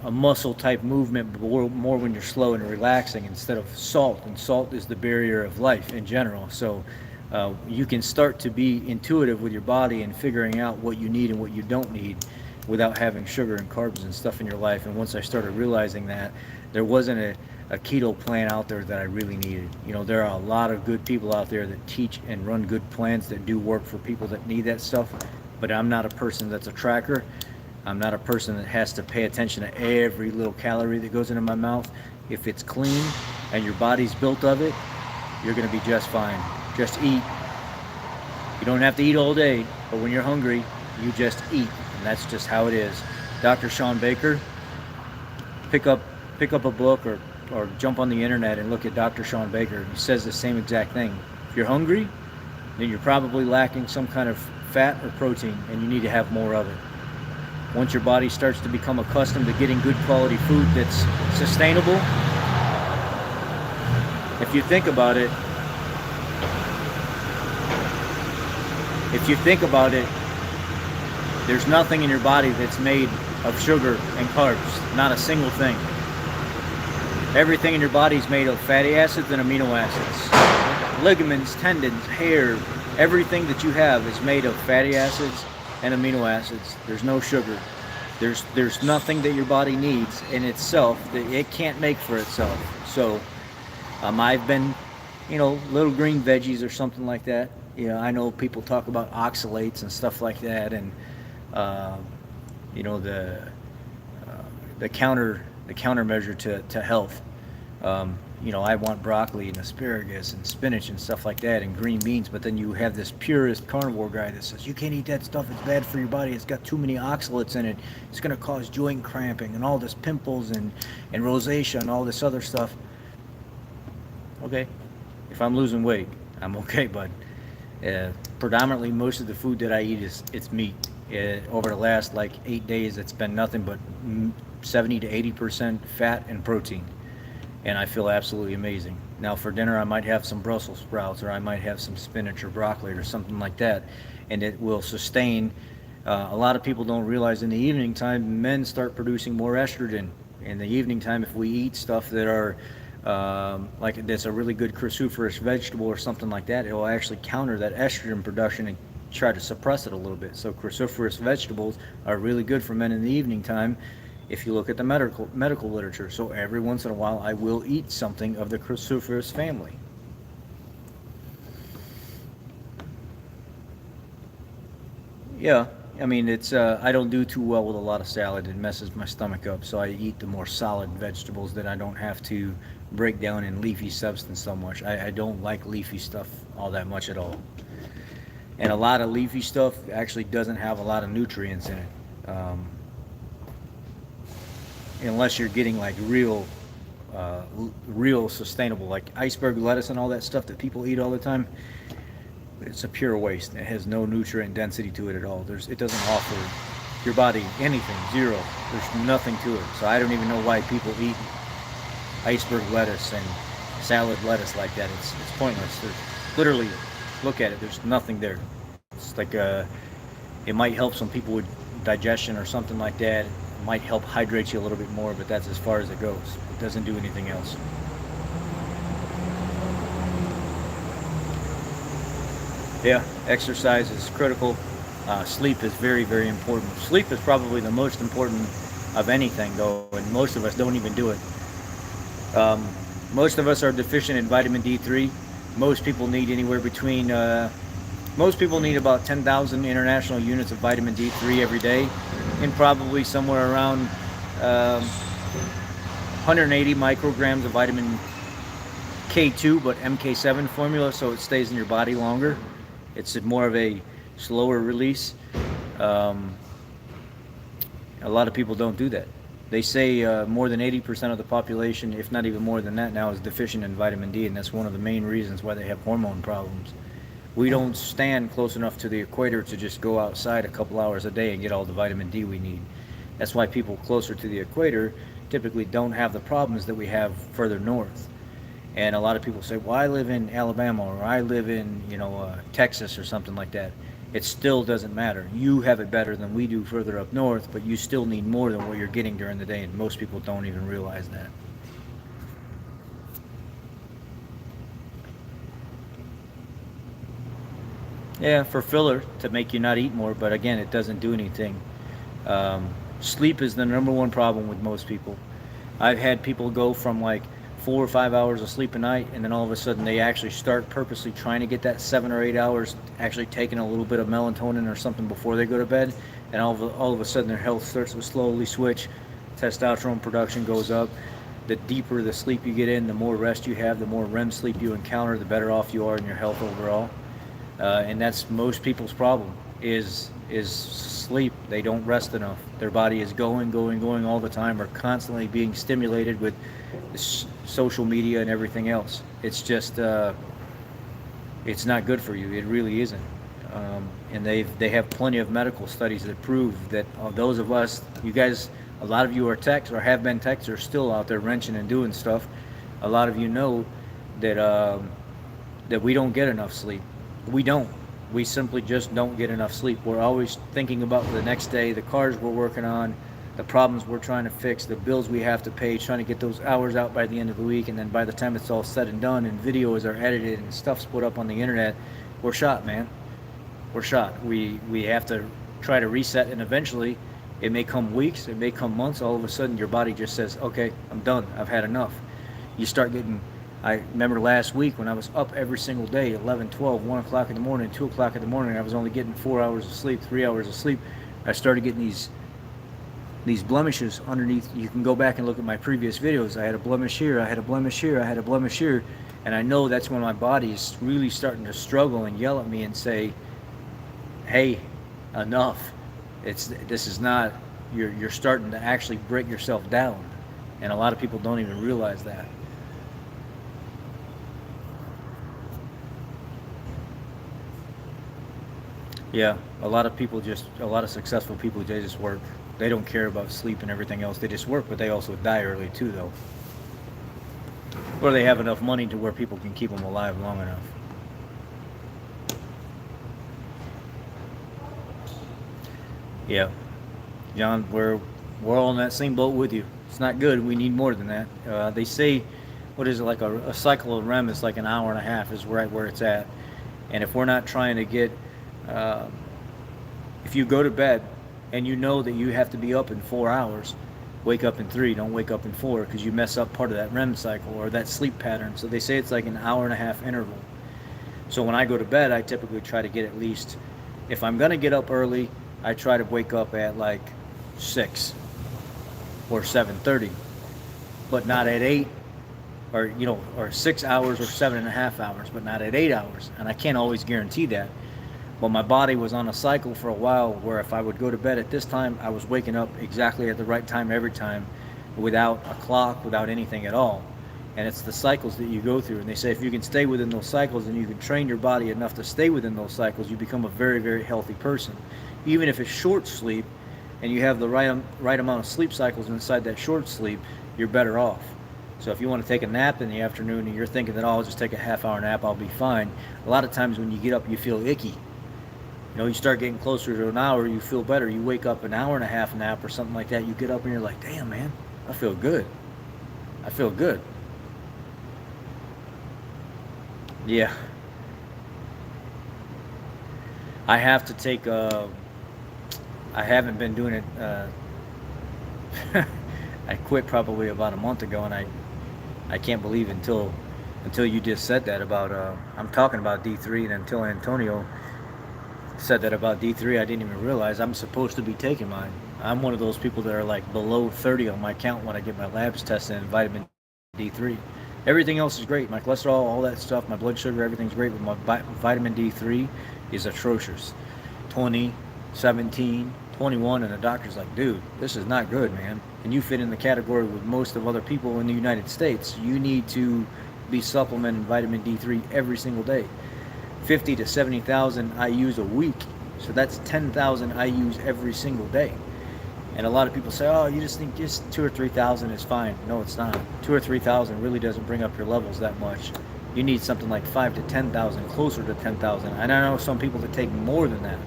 a muscle type movement, but more when you're slow and relaxing instead of salt. And salt is the barrier of life in general. So you can start to be intuitive with your body and figuring out what you need and what you don't need without having sugar and carbs and stuff in your life. And once I started realizing that, there wasn't a keto plan out there that I really needed. You know, there are a lot of good people out there that teach and run good plans that do work for people that need that stuff, but I'm not a person that's a tracker. I'm not a person that has to pay attention to every little calorie that goes into my mouth. If it's clean and your body's built of it, you're going to be just fine. Just eat. You don't have to eat all day, but when you're hungry, you just eat. And that's just how it is. Dr. Sean Baker, pick up a book or jump on the internet and look at Dr. Sean Baker. He says the same exact thing. If you're hungry, then you're probably lacking some kind of fat or protein, and you need to have more of it. Once your body starts to become accustomed to getting good quality food that's sustainable, if you think about it, there's nothing in your body that's made of sugar and carbs, not a single thing. Everything in your body is made of fatty acids and amino acids. Ligaments, tendons, hair, everything that you have is made of fatty acids and amino acids. There's no sugar. There's nothing that your body needs in itself that it can't make for itself. So I've been, little green veggies or something like that. I know people talk about oxalates and stuff like that, and the countermeasure to health. I want broccoli and asparagus and spinach and stuff like that and green beans, but then you have this purist carnivore guy that says you can't eat that stuff, it's bad for your body, it's got too many oxalates in it, it's going to cause joint cramping and all this pimples and rosacea and all this other stuff. Okay, if I'm losing weight, I'm okay, but predominantly most of the food that I eat it's meat. Over the last 8 days, it's been nothing but 70 to 80% fat and protein, and I feel absolutely amazing. Now for dinner, I might have some Brussels sprouts, or I might have some spinach or broccoli or something like that, and it will sustain. A lot of people don't realize in the evening time, men start producing more estrogen. In the evening time, if we eat stuff that are that's a really good cruciferous vegetable or something like that, it will actually counter that estrogen production and try to suppress it a little bit. So cruciferous vegetables are really good for men in the evening time if you look at the medical literature. So every once in a while I will eat something of the cruciferous family. Yeah, I mean, it's I don't do too well with a lot of salad. It messes my stomach up, so I eat the more solid vegetables that I don't have to break down in leafy substance so much. I don't like leafy stuff all that much at all. And a lot of leafy stuff actually doesn't have a lot of nutrients in it. Unless you're getting real sustainable, like iceberg lettuce and all that stuff that people eat all the time. It's a pure waste. It has no nutrient density to it at all. It doesn't offer your body anything, zero. There's nothing to it. So I don't even know why people eat iceberg lettuce and salad lettuce like that. It's pointless. There's literally, look at it, there's nothing there. It's like it might help some people with digestion or something like that. It might help hydrate you a little bit more, but that's as far as it goes. It doesn't do anything else. Yeah, exercise is critical. Sleep is very, very important. Sleep is probably the most important of anything, though, and most of us don't even do it. Most of us are deficient in vitamin D3. Most people need about 10,000 international units of vitamin D3 every day, and probably somewhere around 180 micrograms of vitamin K2, but MK7 formula, so it stays in your body longer. It's more of a slower release. A lot of people don't do that. They say more than 80% of the population, if not even more than that now, is deficient in vitamin D, and that's one of the main reasons why they have hormone problems. We don't stand close enough to the equator to just go outside a couple hours a day and get all the vitamin D we need. That's why people closer to the equator typically don't have the problems that we have further north. And a lot of people say, well, I live in Alabama, or I live in Texas or something like that. it still doesn't matter. You have it better than we do further up north, but you still need more than what you're getting during the day, and most people don't even realize that. Yeah, for filler to make you not eat more, but again, it doesn't do anything. Sleep is the number one problem with most people. I've had people go from like 4 or 5 hours of sleep a night, and then all of a sudden they actually start purposely trying to get that 7 or 8 hours, actually taking a little bit of melatonin or something before they go to bed, and all of a sudden their health starts to slowly switch. Testosterone production goes up. The deeper the sleep you get in, the more rest you have, the more REM sleep you encounter, the better off you are in your health overall. And that's most people's problem is sleep. They don't rest enough. Their body is going all the time, or constantly being stimulated with social media and everything else. It's just it's not good for you. It really isn't. And they have plenty of medical studies that prove that those of us, you guys, a lot of you are techs or have been techs, are still out there wrenching and doing stuff. A lot of you know that that we don't get enough sleep. We don't. We simply just don't get enough sleep. We're always thinking about the next day, the cars we're working on, the problems we're trying to fix, the bills we have to pay, trying to get those hours out by the end of the week, and then by the time it's all said and done and videos are edited and stuff's put up on the internet, we're shot, man. We're shot. We have to try to reset, and eventually it may come weeks, it may come months, all of a sudden your body just says, okay, I'm done, I've had enough. You start getting, I remember last week when I was up every single day, 11, 12, 1 o'clock in the morning, 2 o'clock in the morning, I was only getting 4 hours of sleep, 3 hours of sleep. I started getting these blemishes underneath. You can go back and look at my previous videos. I had a blemish here, I had a blemish here, I had a blemish here, and I know that's when my body is really starting to struggle and yell at me and say, hey, enough. This is not, you're starting to actually break yourself down, and a lot of people don't even realize that. Yeah, a lot of successful people, they just work. They don't care about sleep and everything else. They just work, but they also die early too, though. Or they have enough money to where people can keep them alive long enough. Yeah, John, we're all in that same boat with you. It's not good. We need more than that. They say, what is it, like a cycle of REM is like an hour and a half is right where it's at. And if we're not trying to get, if you go to bed and you know that you have to be up in 4 hours, wake up in 3. Don't wake up in 4, because you mess up part of that REM cycle or that sleep pattern. So they say it's like an hour and a half interval. So when I go to bed, I typically try to get at least, if I'm going to get up early, I try to wake up at like 6 or 7:30, but not at 8, or 6 hours or 7.5 hours, but not at 8 hours. And I can't always guarantee that. But my body was on a cycle for a while where if I would go to bed at this time, I was waking up exactly at the right time every time, without a clock, without anything at all. And it's the cycles that you go through. And they say if you can stay within those cycles and you can train your body enough to stay within those cycles, you become a very, very healthy person. Even if it's short sleep and you have the right amount of sleep cycles inside that short sleep, you're better off. So if you want to take a nap in the afternoon and you're thinking that, oh, I'll just take a half-hour nap, I'll be fine. A lot of times when you get up, you feel icky. You start getting closer to an hour, you feel better. You wake up an hour and a half nap or something like that, you get up and you're like, damn, man, I feel good. I feel good. Yeah. I have to take, I haven't been doing it, I quit probably about a month ago, and I can't believe until you just said that about, I'm talking about D3, and until Antonio said that about D3, I didn't even realize I'm supposed to be taking mine. I'm one of those people that are like below 30 on my count when I get my labs tested, and vitamin D3. Everything else is great. My cholesterol, all that stuff, my blood sugar, everything's great, but my vitamin D3 is atrocious. 20, 17, 21, and the doctor's like, dude, this is not good, man. And you fit in the category with most of other people in the United States. You need to be supplementing vitamin D3 every single day. 50 to 70,000 IUs a week. So that's 10,000 IUs every single day. And a lot of people say, oh, you just think just 2,000 or 3,000 is fine. No, it's not. 2,000 or 3,000 really doesn't bring up your levels that much. You need something like 5 to 10,000, closer to 10,000. And I know some people that take more than that.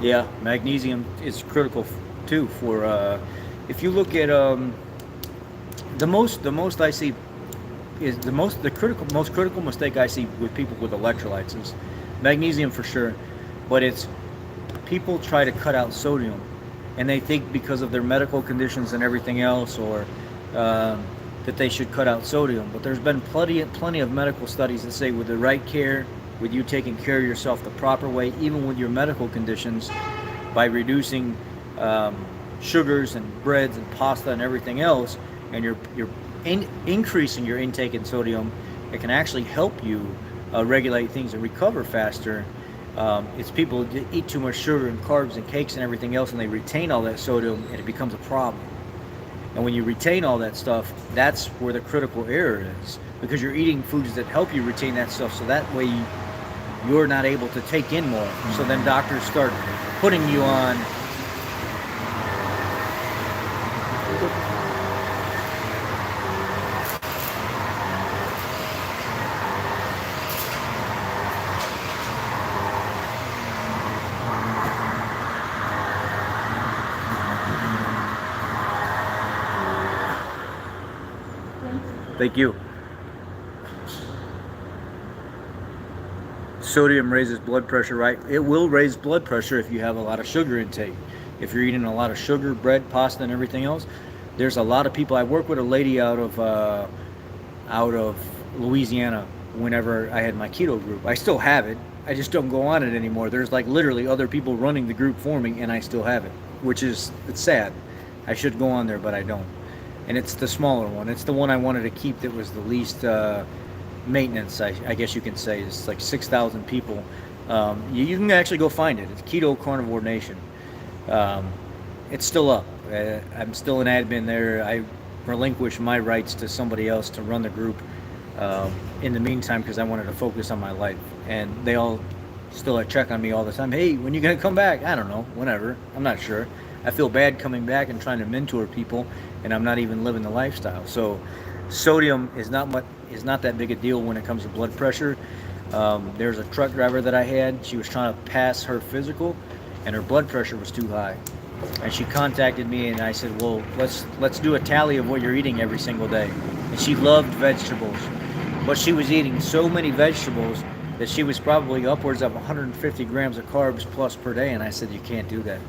Yeah, magnesium is critical too for if you look at the most I see is the most critical mistake I see with people with electrolytes is magnesium for sure, but it's people try to cut out sodium, and they think because of their medical conditions and everything else, or that they should cut out sodium. But there's been plenty of medical studies that say with the right care, with you taking care of yourself the proper way, even with your medical conditions, by reducing sugars and breads and pasta and everything else, and you're increasing your intake in sodium, it can actually help you regulate things and recover faster. It's people that eat too much sugar and carbs and cakes and everything else, and they retain all that sodium, and it becomes a problem. And when you retain all that stuff, that's where the critical error is, because you're eating foods that help you retain that stuff, so that way you're not able to take in more. So then doctors start putting you on Thank you. Sodium raises blood pressure, right? It will raise blood pressure if you have a lot of sugar intake. If you're eating a lot of sugar, bread, pasta, and everything else. There's a lot of people. I work with a lady out of Louisiana. Whenever I had my keto group, I still have it. I just don't go on it anymore. There's like literally other people running the group for me, and I still have it, it's sad. I should go on there, but I don't. And it's the smaller one. It's the one I wanted to keep that was the least maintenance, I guess you can say. It's like 6,000 people. You can actually go find it. It's Keto Carnivore Nation. It's still up. I'm still an admin there. I relinquished my rights to somebody else to run the group in the meantime, because I wanted to focus on my life. And they all still check on me all the time. Hey, when you going to come back? I don't know. Whenever. I'm not sure. I feel bad coming back and trying to mentor people, and I'm not even living the lifestyle. So sodium is not that big a deal when it comes to blood pressure. There's a truck driver that I had. She was trying to pass her physical, and her blood pressure was too high. And she contacted me, and I said, well, let's do a tally of what you're eating every single day. And she loved vegetables, but she was eating so many vegetables that she was probably upwards of 150 grams of carbs plus per day. And I said, you can't do that.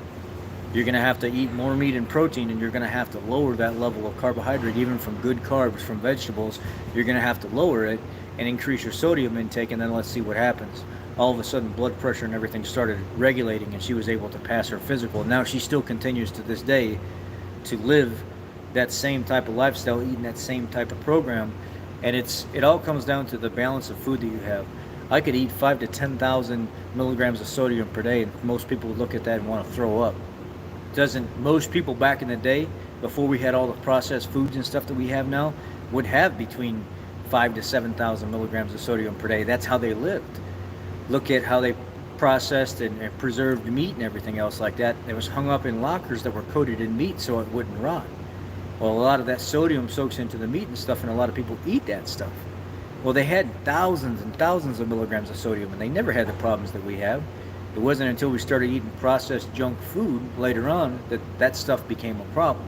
You're going to have to eat more meat and protein, and you're going to have to lower that level of carbohydrate, even from good carbs from vegetables. You're going to have to lower it and increase your sodium intake, and then let's see what happens. All of a sudden, blood pressure and everything started regulating, and she was able to pass her physical. Now she still continues to this day to live that same type of lifestyle, eating that same type of program, and it all comes down to the balance of food that you have. I could eat 5 to 10,000 milligrams of sodium per day, and most people would look at that and want to throw up. Most people back in the day, before we had all the processed foods and stuff that we have now, would have between 5 to 7,000 milligrams of sodium per day. That's how they lived. Look at how they processed and preserved meat and everything else like that. It was hung up in lockers that were coated in meat so it wouldn't rot. Well, a lot of that sodium soaks into the meat and stuff, and a lot of people eat that stuff. Well, they had thousands and thousands of milligrams of sodium, and they never had the problems that we have. It wasn't until we started eating processed junk food later on that stuff became a problem.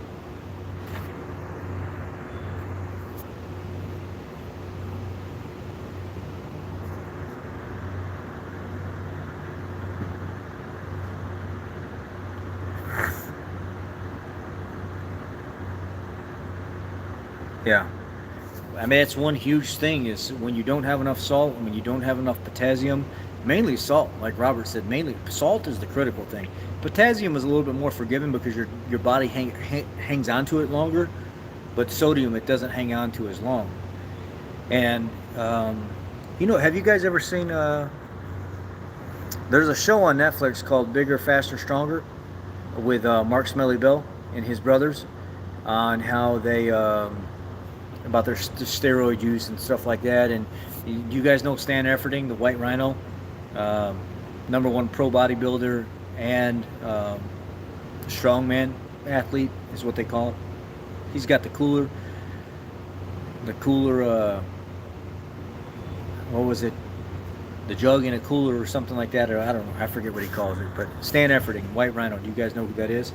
Yeah. I mean, that's one huge thing is when you don't have enough salt, when you don't have enough potassium, mainly salt, like Robert said, mainly salt is the critical thing. Potassium is a little bit more forgiving because your body hangs on to it longer, but sodium, it doesn't hang on to as long. And, have you guys ever seen, there's a show on Netflix called Bigger, Faster, Stronger with Mark Smelly Bell and his brothers on how they... about their steroid use and stuff like that. And You guys know Stan Efferding, the White Rhino, #1 pro bodybuilder and strongman athlete is what they call him. He's got the cooler, what was it? The jug in a cooler or something like that, or I don't know, I forget what he calls it. But Stan Efferding, White Rhino. Do you guys know who that is?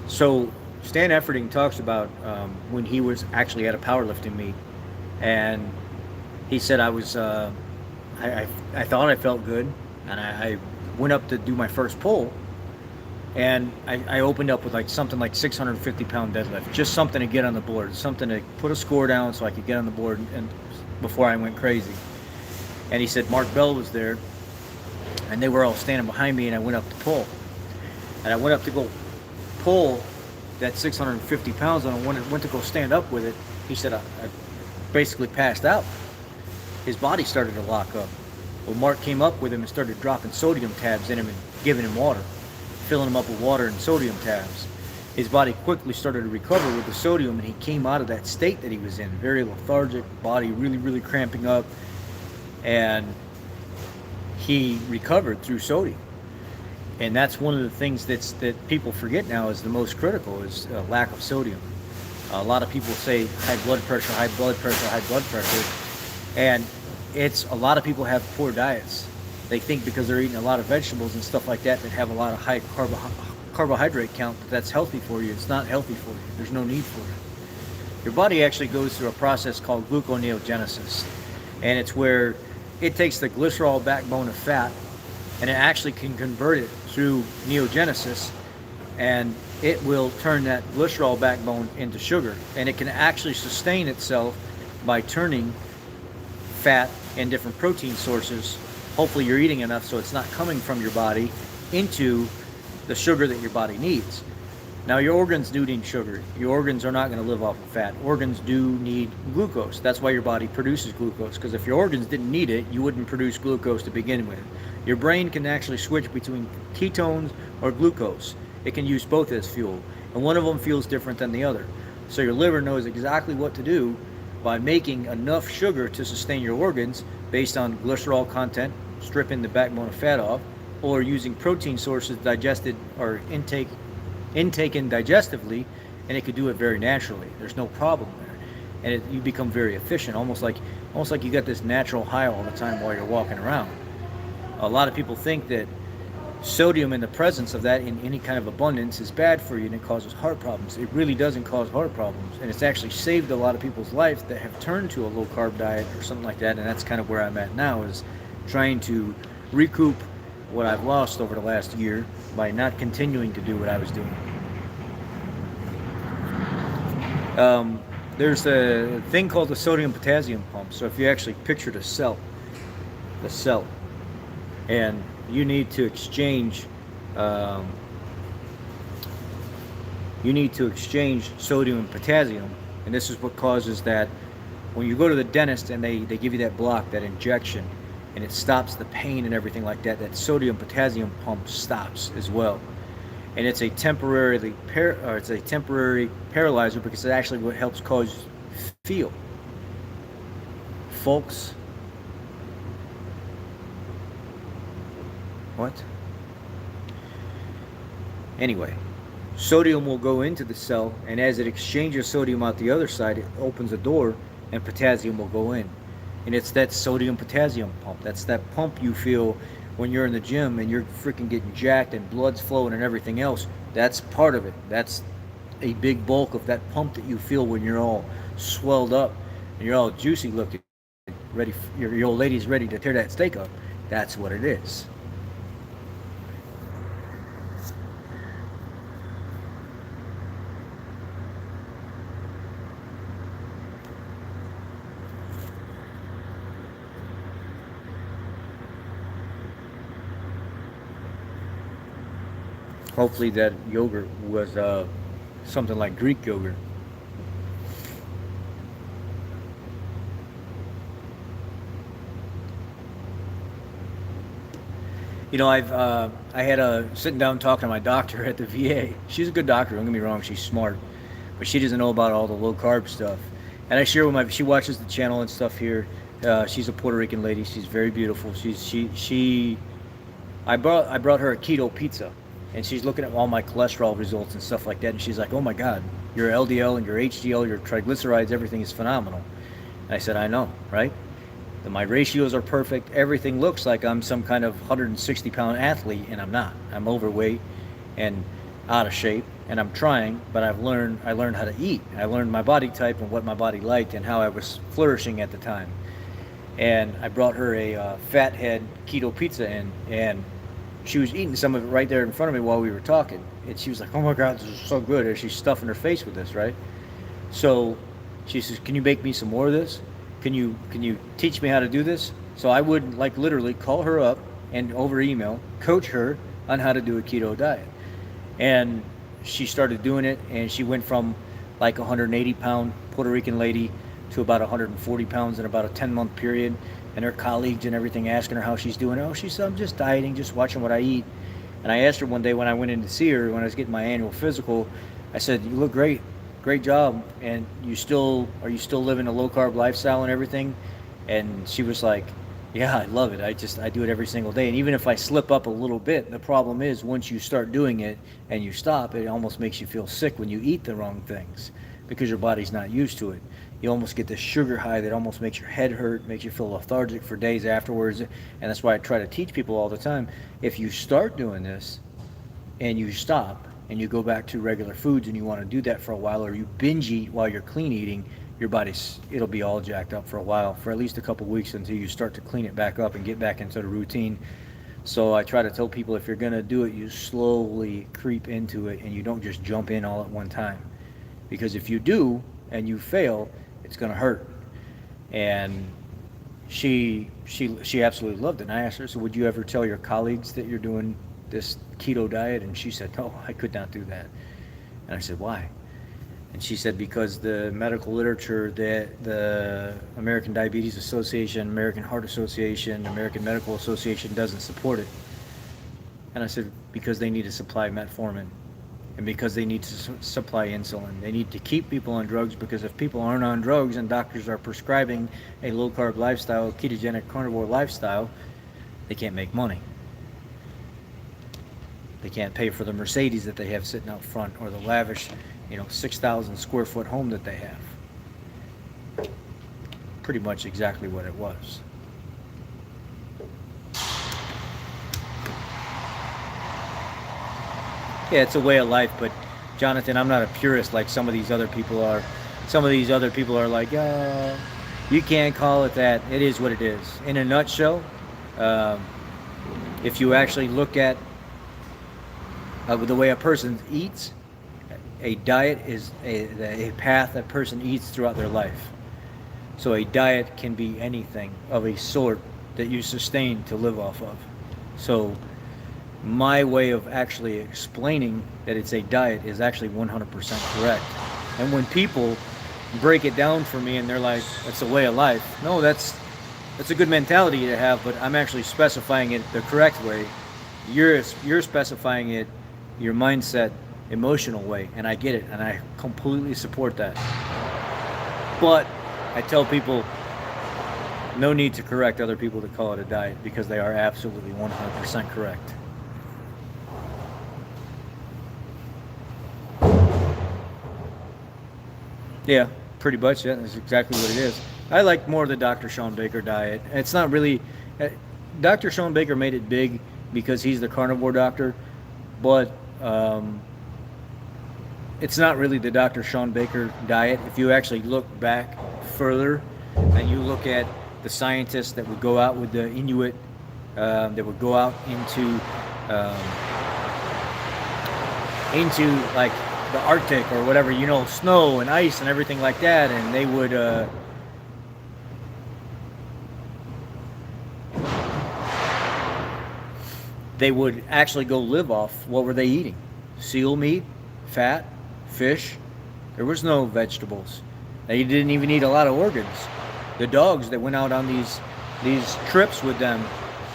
So Stan Efferding talks about when he was actually at a powerlifting meet, and he said I thought I felt good, and I went up to do my first pull, and I opened up with like something like 650-pound deadlift, just something to get on the board, something to put a score down so I could get on the board, and before I went crazy. And he said Mark Bell was there, and they were all standing behind me, and I went up to pull, and I went up to go pull that 650 pounds, and I went to go stand up with it. He said I basically passed out. His body started to lock up. Well, Mark came up with him and started dropping sodium tabs in him and giving him water, filling him up with water and sodium tabs. His body quickly started to recover with the sodium, and he came out of that state that he was in, very lethargic, body really, really cramping up, and he recovered through sodium. And that's one of the things that people forget now is the most critical is lack of sodium. A lot of people say high blood pressure, high blood pressure, high blood pressure, and a lot of people have poor diets. They think because they're eating a lot of vegetables and stuff like that that have a lot of high carbohydrate count that's healthy for you. It's not healthy for you. There's no need for it. Your body actually goes through a process called gluconeogenesis, and it's where it takes the glycerol backbone of fat and it actually can convert it through neogenesis, and it will turn that glycerol backbone into sugar, and it can actually sustain itself by turning fat and different protein sources. Hopefully you're eating enough so it's not coming from your body into the sugar that your body needs. Now your organs do need sugar. Your organs are not going to live off of fat. Organs do need glucose. That's why your body produces glucose, because if your organs didn't need it, you wouldn't produce glucose to begin with. Your brain can actually switch between ketones or glucose. It can use both as fuel, and one of them feels different than the other. So your liver knows exactly what to do by making enough sugar to sustain your organs based on glycerol content, stripping the backbone of fat off, or using protein sources digested or intaken digestively, and it could do it very naturally. There's no problem there, and you become very efficient, almost like you got this natural high all the time while you're walking around. A lot of people think that sodium in the presence of that in any kind of abundance is bad for you and it causes heart problems. It really doesn't cause heart problems, and it's actually saved a lot of people's lives that have turned to a low carb diet or something like that. And that's kind of where I'm at now, is trying to recoup what I've lost over the last year by not continuing to do what I was doing. There's a thing called the sodium potassium pump. So if you actually picture the cell, and you need to exchange sodium and potassium, and this is what causes that when you go to the dentist and they give you that block, that injection, and it stops the pain and everything like that, that sodium potassium pump stops as well. And it's a temporary paralyzer, because it's actually what helps cause feel. Folks, what? Anyway, sodium will go into the cell, and as it exchanges sodium out the other side, it opens a door and potassium will go in. And it's that sodium potassium pump. That's that pump you feel when you're in the gym and you're freaking getting jacked and blood's flowing and everything else. That's part of it. That's a big bulk of that pump that you feel when you're all swelled up and you're all juicy looking, ready. Your old lady's ready to tear that steak up. That's what it is. Hopefully that yogurt was something like Greek yogurt. You know, I had a sitting down talking to my doctor at the VA. She's a good doctor. Don't get me wrong. She's smart, but she doesn't know about all the low carb stuff. And I share with she watches the channel and stuff here. She's a Puerto Rican lady. She's very beautiful. I brought her a keto pizza, and she's looking at all my cholesterol results and stuff like that. And she's like, "Oh my God, your LDL and your HDL, your triglycerides, everything is phenomenal." And I said, "I know, right? My ratios are perfect. Everything looks like I'm some kind of 160-pound athlete, and I'm not. I'm overweight and out of shape, and I'm trying, but I learned how to eat. I learned my body type and what my body liked and how I was flourishing at the time." And I brought her a fathead keto pizza in, and she was eating some of it right there in front of me while we were talking. And she was like, "Oh my God, this is so good." And she's stuffing her face with this, right? So she says, "Can you make me some more of this? Can you teach me how to do this?" So I would like literally call her up and over email coach her on how to do a keto diet. And she started doing it, and she went from like a 180-pound Puerto Rican lady to about 140 pounds in about a 10-month period. And her colleagues and everything asking her how she's doing. "Oh, she said, I'm just dieting, just watching what I eat." And I asked her one day when I went in to see her, when I was getting my annual physical, I said, "You look great. Great job. And are you still living a low carb lifestyle and everything?" And she was like, "Yeah, I love it. I do it every single day. And even if I slip up a little bit, the problem is once you start doing it and you stop, it almost makes you feel sick when you eat the wrong things because your body's not used to it. You almost get this sugar high that almost makes your head hurt, makes you feel lethargic for days afterwards." And that's why I try to teach people all the time, if you start doing this and you stop and you go back to regular foods and you want to do that for a while, or you binge eat while you're clean eating, your it'll be all jacked up for a while, for at least a couple weeks, until you start to clean it back up and get back into the routine. So I try to tell people, if you're going to do it, you slowly creep into it and you don't just jump in all at one time. Because if you do and you fail, it's going to hurt. And she absolutely loved it. And I asked her, "So would you ever tell your colleagues that you're doing this keto diet?" And she said, "No, I could not do that." And I said, "Why?" And she said, "Because the medical literature that the American Diabetes Association, American Heart Association, American Medical Association doesn't support it." And I said, "Because they need to supply metformin, and because they need to supply insulin. They need to keep people on drugs, because if people aren't on drugs and doctors are prescribing a low-carb lifestyle, ketogenic carnivore lifestyle, they can't make money. They can't pay for the Mercedes that they have sitting out front, or the lavish, 6,000 square foot home that they have." Pretty much exactly what it was. Yeah, it's a way of life, but Jonathan, I'm not a purist like some of these other people are. Some of these other people are like, you can't call it that. It is what it is. In a nutshell, if you actually look at the way a person eats, a diet is a path that person eats throughout their life. So a diet can be anything of a sort that you sustain to live off of. So my way of actually explaining that it's a diet is actually 100% correct. And when people break it down for me and they're like, "That's a way of life," no, that's a good mentality to have, but I'm actually specifying it the correct way. You're specifying it your mindset, emotional way, and I get it, and I completely support that. But I tell people, no need to correct other people to call it a diet, because they are absolutely 100% correct. Yeah, pretty much. Yeah, that's exactly what it is. I like more the Dr. Sean Baker diet. It's not really... Dr. Sean Baker made it big because he's the carnivore doctor, but it's not really the Dr. Sean Baker diet. If you actually look back further and you look at the scientists that would go out with the Inuit, that would go out into like the Arctic or whatever, snow and ice and everything like that, and they would actually go live off, what were they eating? Seal meat, fat, fish. There was no vegetables. They didn't even eat a lot of organs. The dogs that went out on these trips with them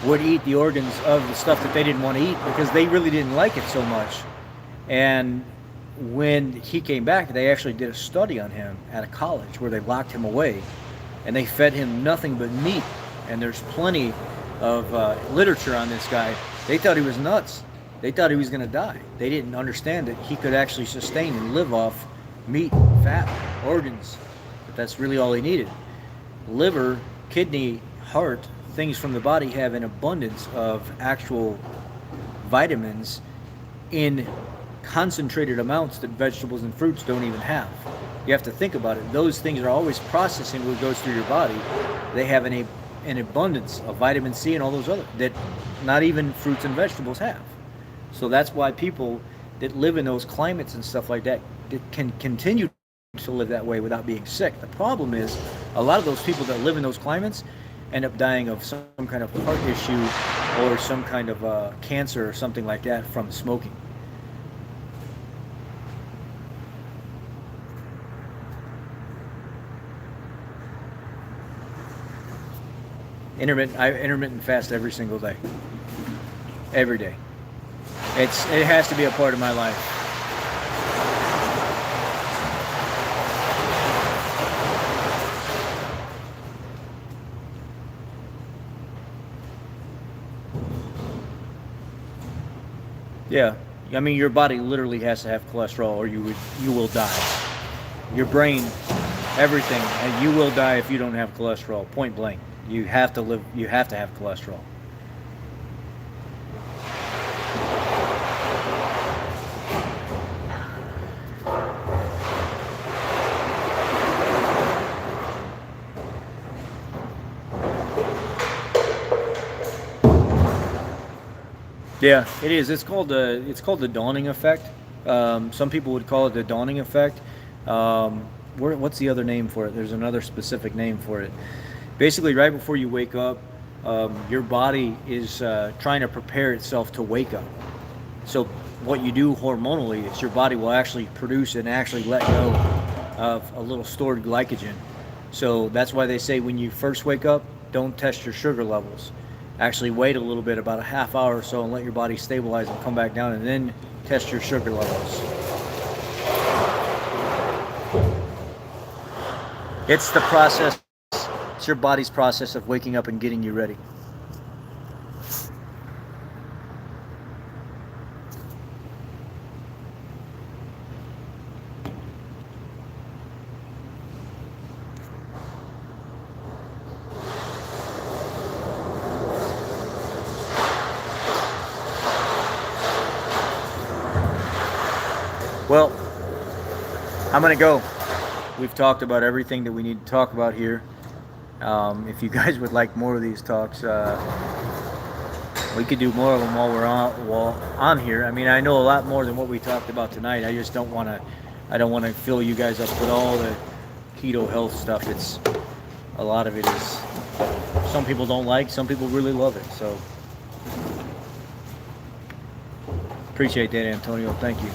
would eat the organs of the stuff that they didn't want to eat because they really didn't like it so much. And when he came back, they actually did a study on him at a college where they locked him away and they fed him nothing but meat. And there's plenty of literature on this guy. They thought he was nuts. They thought he was going to die. They didn't understand that he could actually sustain and live off meat, fat, organs. But that's really all he needed. Liver, kidney, heart, things from the body have an abundance of actual vitamins in concentrated amounts that vegetables and fruits don't even have. You have to think about it. Those things are always processing what goes through your body. They have an abundance of vitamin C and all those other that not even fruits and vegetables have. So that's why people that live in those climates and stuff like that can continue to live that way without being sick. The problem is a lot of those people that live in those climates end up dying of some kind of heart issue or some kind of cancer or something like that from smoking. I intermittent fast every single day. Every day. It has to be a part of my life. Yeah, I mean your body literally has to have cholesterol or you will die. Your brain, everything, and you will die if you don't have cholesterol. Point blank. You have to live. You have to have cholesterol. Yeah, it is. It's called the dawning effect. Some people would call it the dawning effect. What's the other name for it? There's another specific name for it. Basically, right before you wake up, your body is trying to prepare itself to wake up. So what you do hormonally is your body will actually produce and actually let go of a little stored glycogen. So that's why they say when you first wake up, don't test your sugar levels. Actually wait a little bit, about a half hour or so, and let your body stabilize and come back down, and then test your sugar levels. It's the process. It's your body's process of waking up and getting you ready. Well, I'm going to go. We've talked about everything that we need to talk about here. If you guys would like more of these talks, we could do more of them while we're on here. I mean, I know a lot more than what we talked about tonight. I just don't want to fill you guys up with all the keto health stuff. It's a lot of it is some people don't like, some people really love it. So appreciate that, Antonio. Thank you.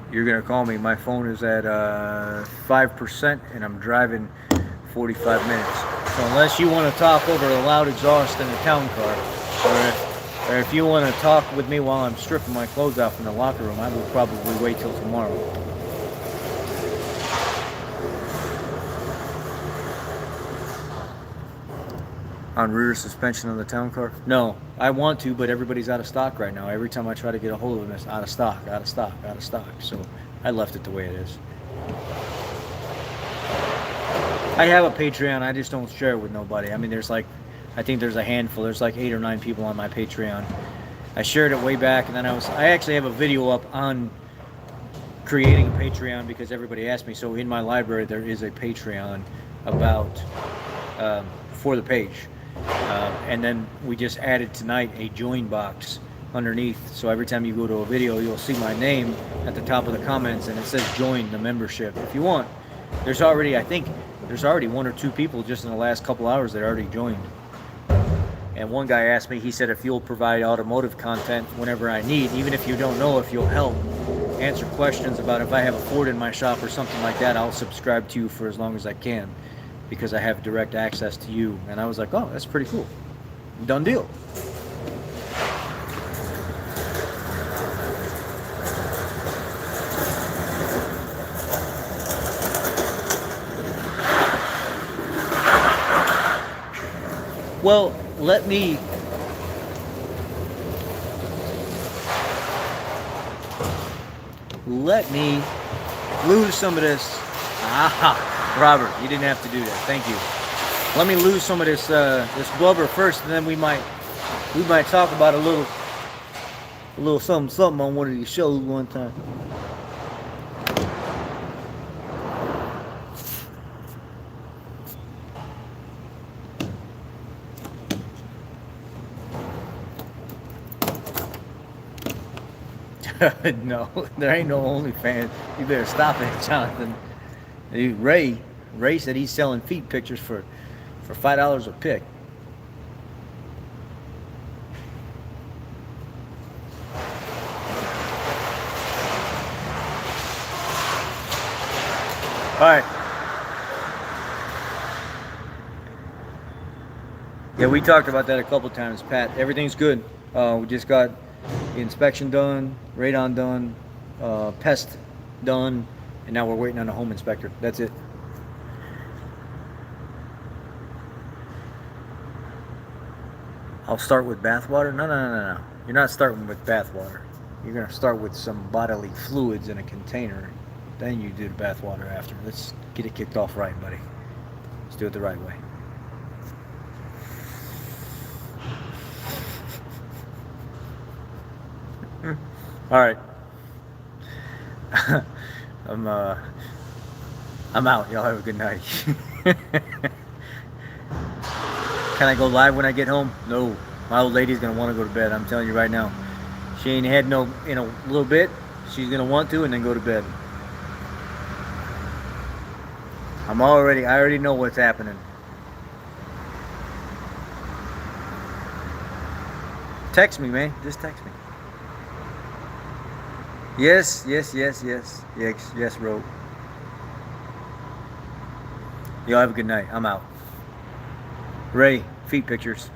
You're going to call me. My phone is at 5% and I'm driving 45 minutes. So unless you want to talk over the loud exhaust in the town car, or if you want to talk with me while I'm stripping my clothes off in the locker room, I will probably wait till tomorrow. On rear suspension on the town car? No, I want to, but everybody's out of stock right now. Every time I try to get a hold of them, it's out of stock, out of stock, out of stock. So I left it the way it is. I have a Patreon, I just don't share it with nobody. I mean, I think there's a handful. There's like 8 or 9 people on my Patreon. I shared it way back, and then I actually have a video up on creating a Patreon because everybody asked me. So in my library, there is a Patreon about for the page. And then we just added tonight a join box underneath. So every time you go to a video, you'll see my name at the top of the comments, and it says join the membership. If you want, I think there's already 1 or 2 people just in the last couple hours that already joined. And one guy asked me, he said, if you'll provide automotive content whenever I need, even if you don't know if you'll help, answer questions about if I have a Ford in my shop or something like that, I'll subscribe to you for as long as I can because I have direct access to you. And I was like, oh, that's pretty cool. Done deal. Well, let me lose some of this. Aha, Robert, you didn't have to do that. Thank you. Let me lose some of this this blubber first, and then we might talk about a little something on one of these shows one time. No, there ain't no OnlyFans. You better stop it, Jonathan. Ray said he's selling feet pictures for $5 a pic. All right. Yeah, we talked about that a couple times, Pat. Everything's good. We just got the inspection done, radon done, pest done, and now we're waiting on a home inspector. That's it. I'll start with bath water? No. You're not starting with bath water. You're going to start with some bodily fluids in a container. Then you do the bath water after. Let's get it kicked off right, buddy. Let's do it the right way. All right. I'm out. Y'all have a good night. Can I go live when I get home? No. My old lady's gonna want to go to bed. I'm telling you right now. She ain't had no in a little bit. She's gonna want to and then go to bed. I already know what's happening. Text me, man. Just text me. Yes, Ro. Y'all have a good night. I'm out. Ray, feet pictures.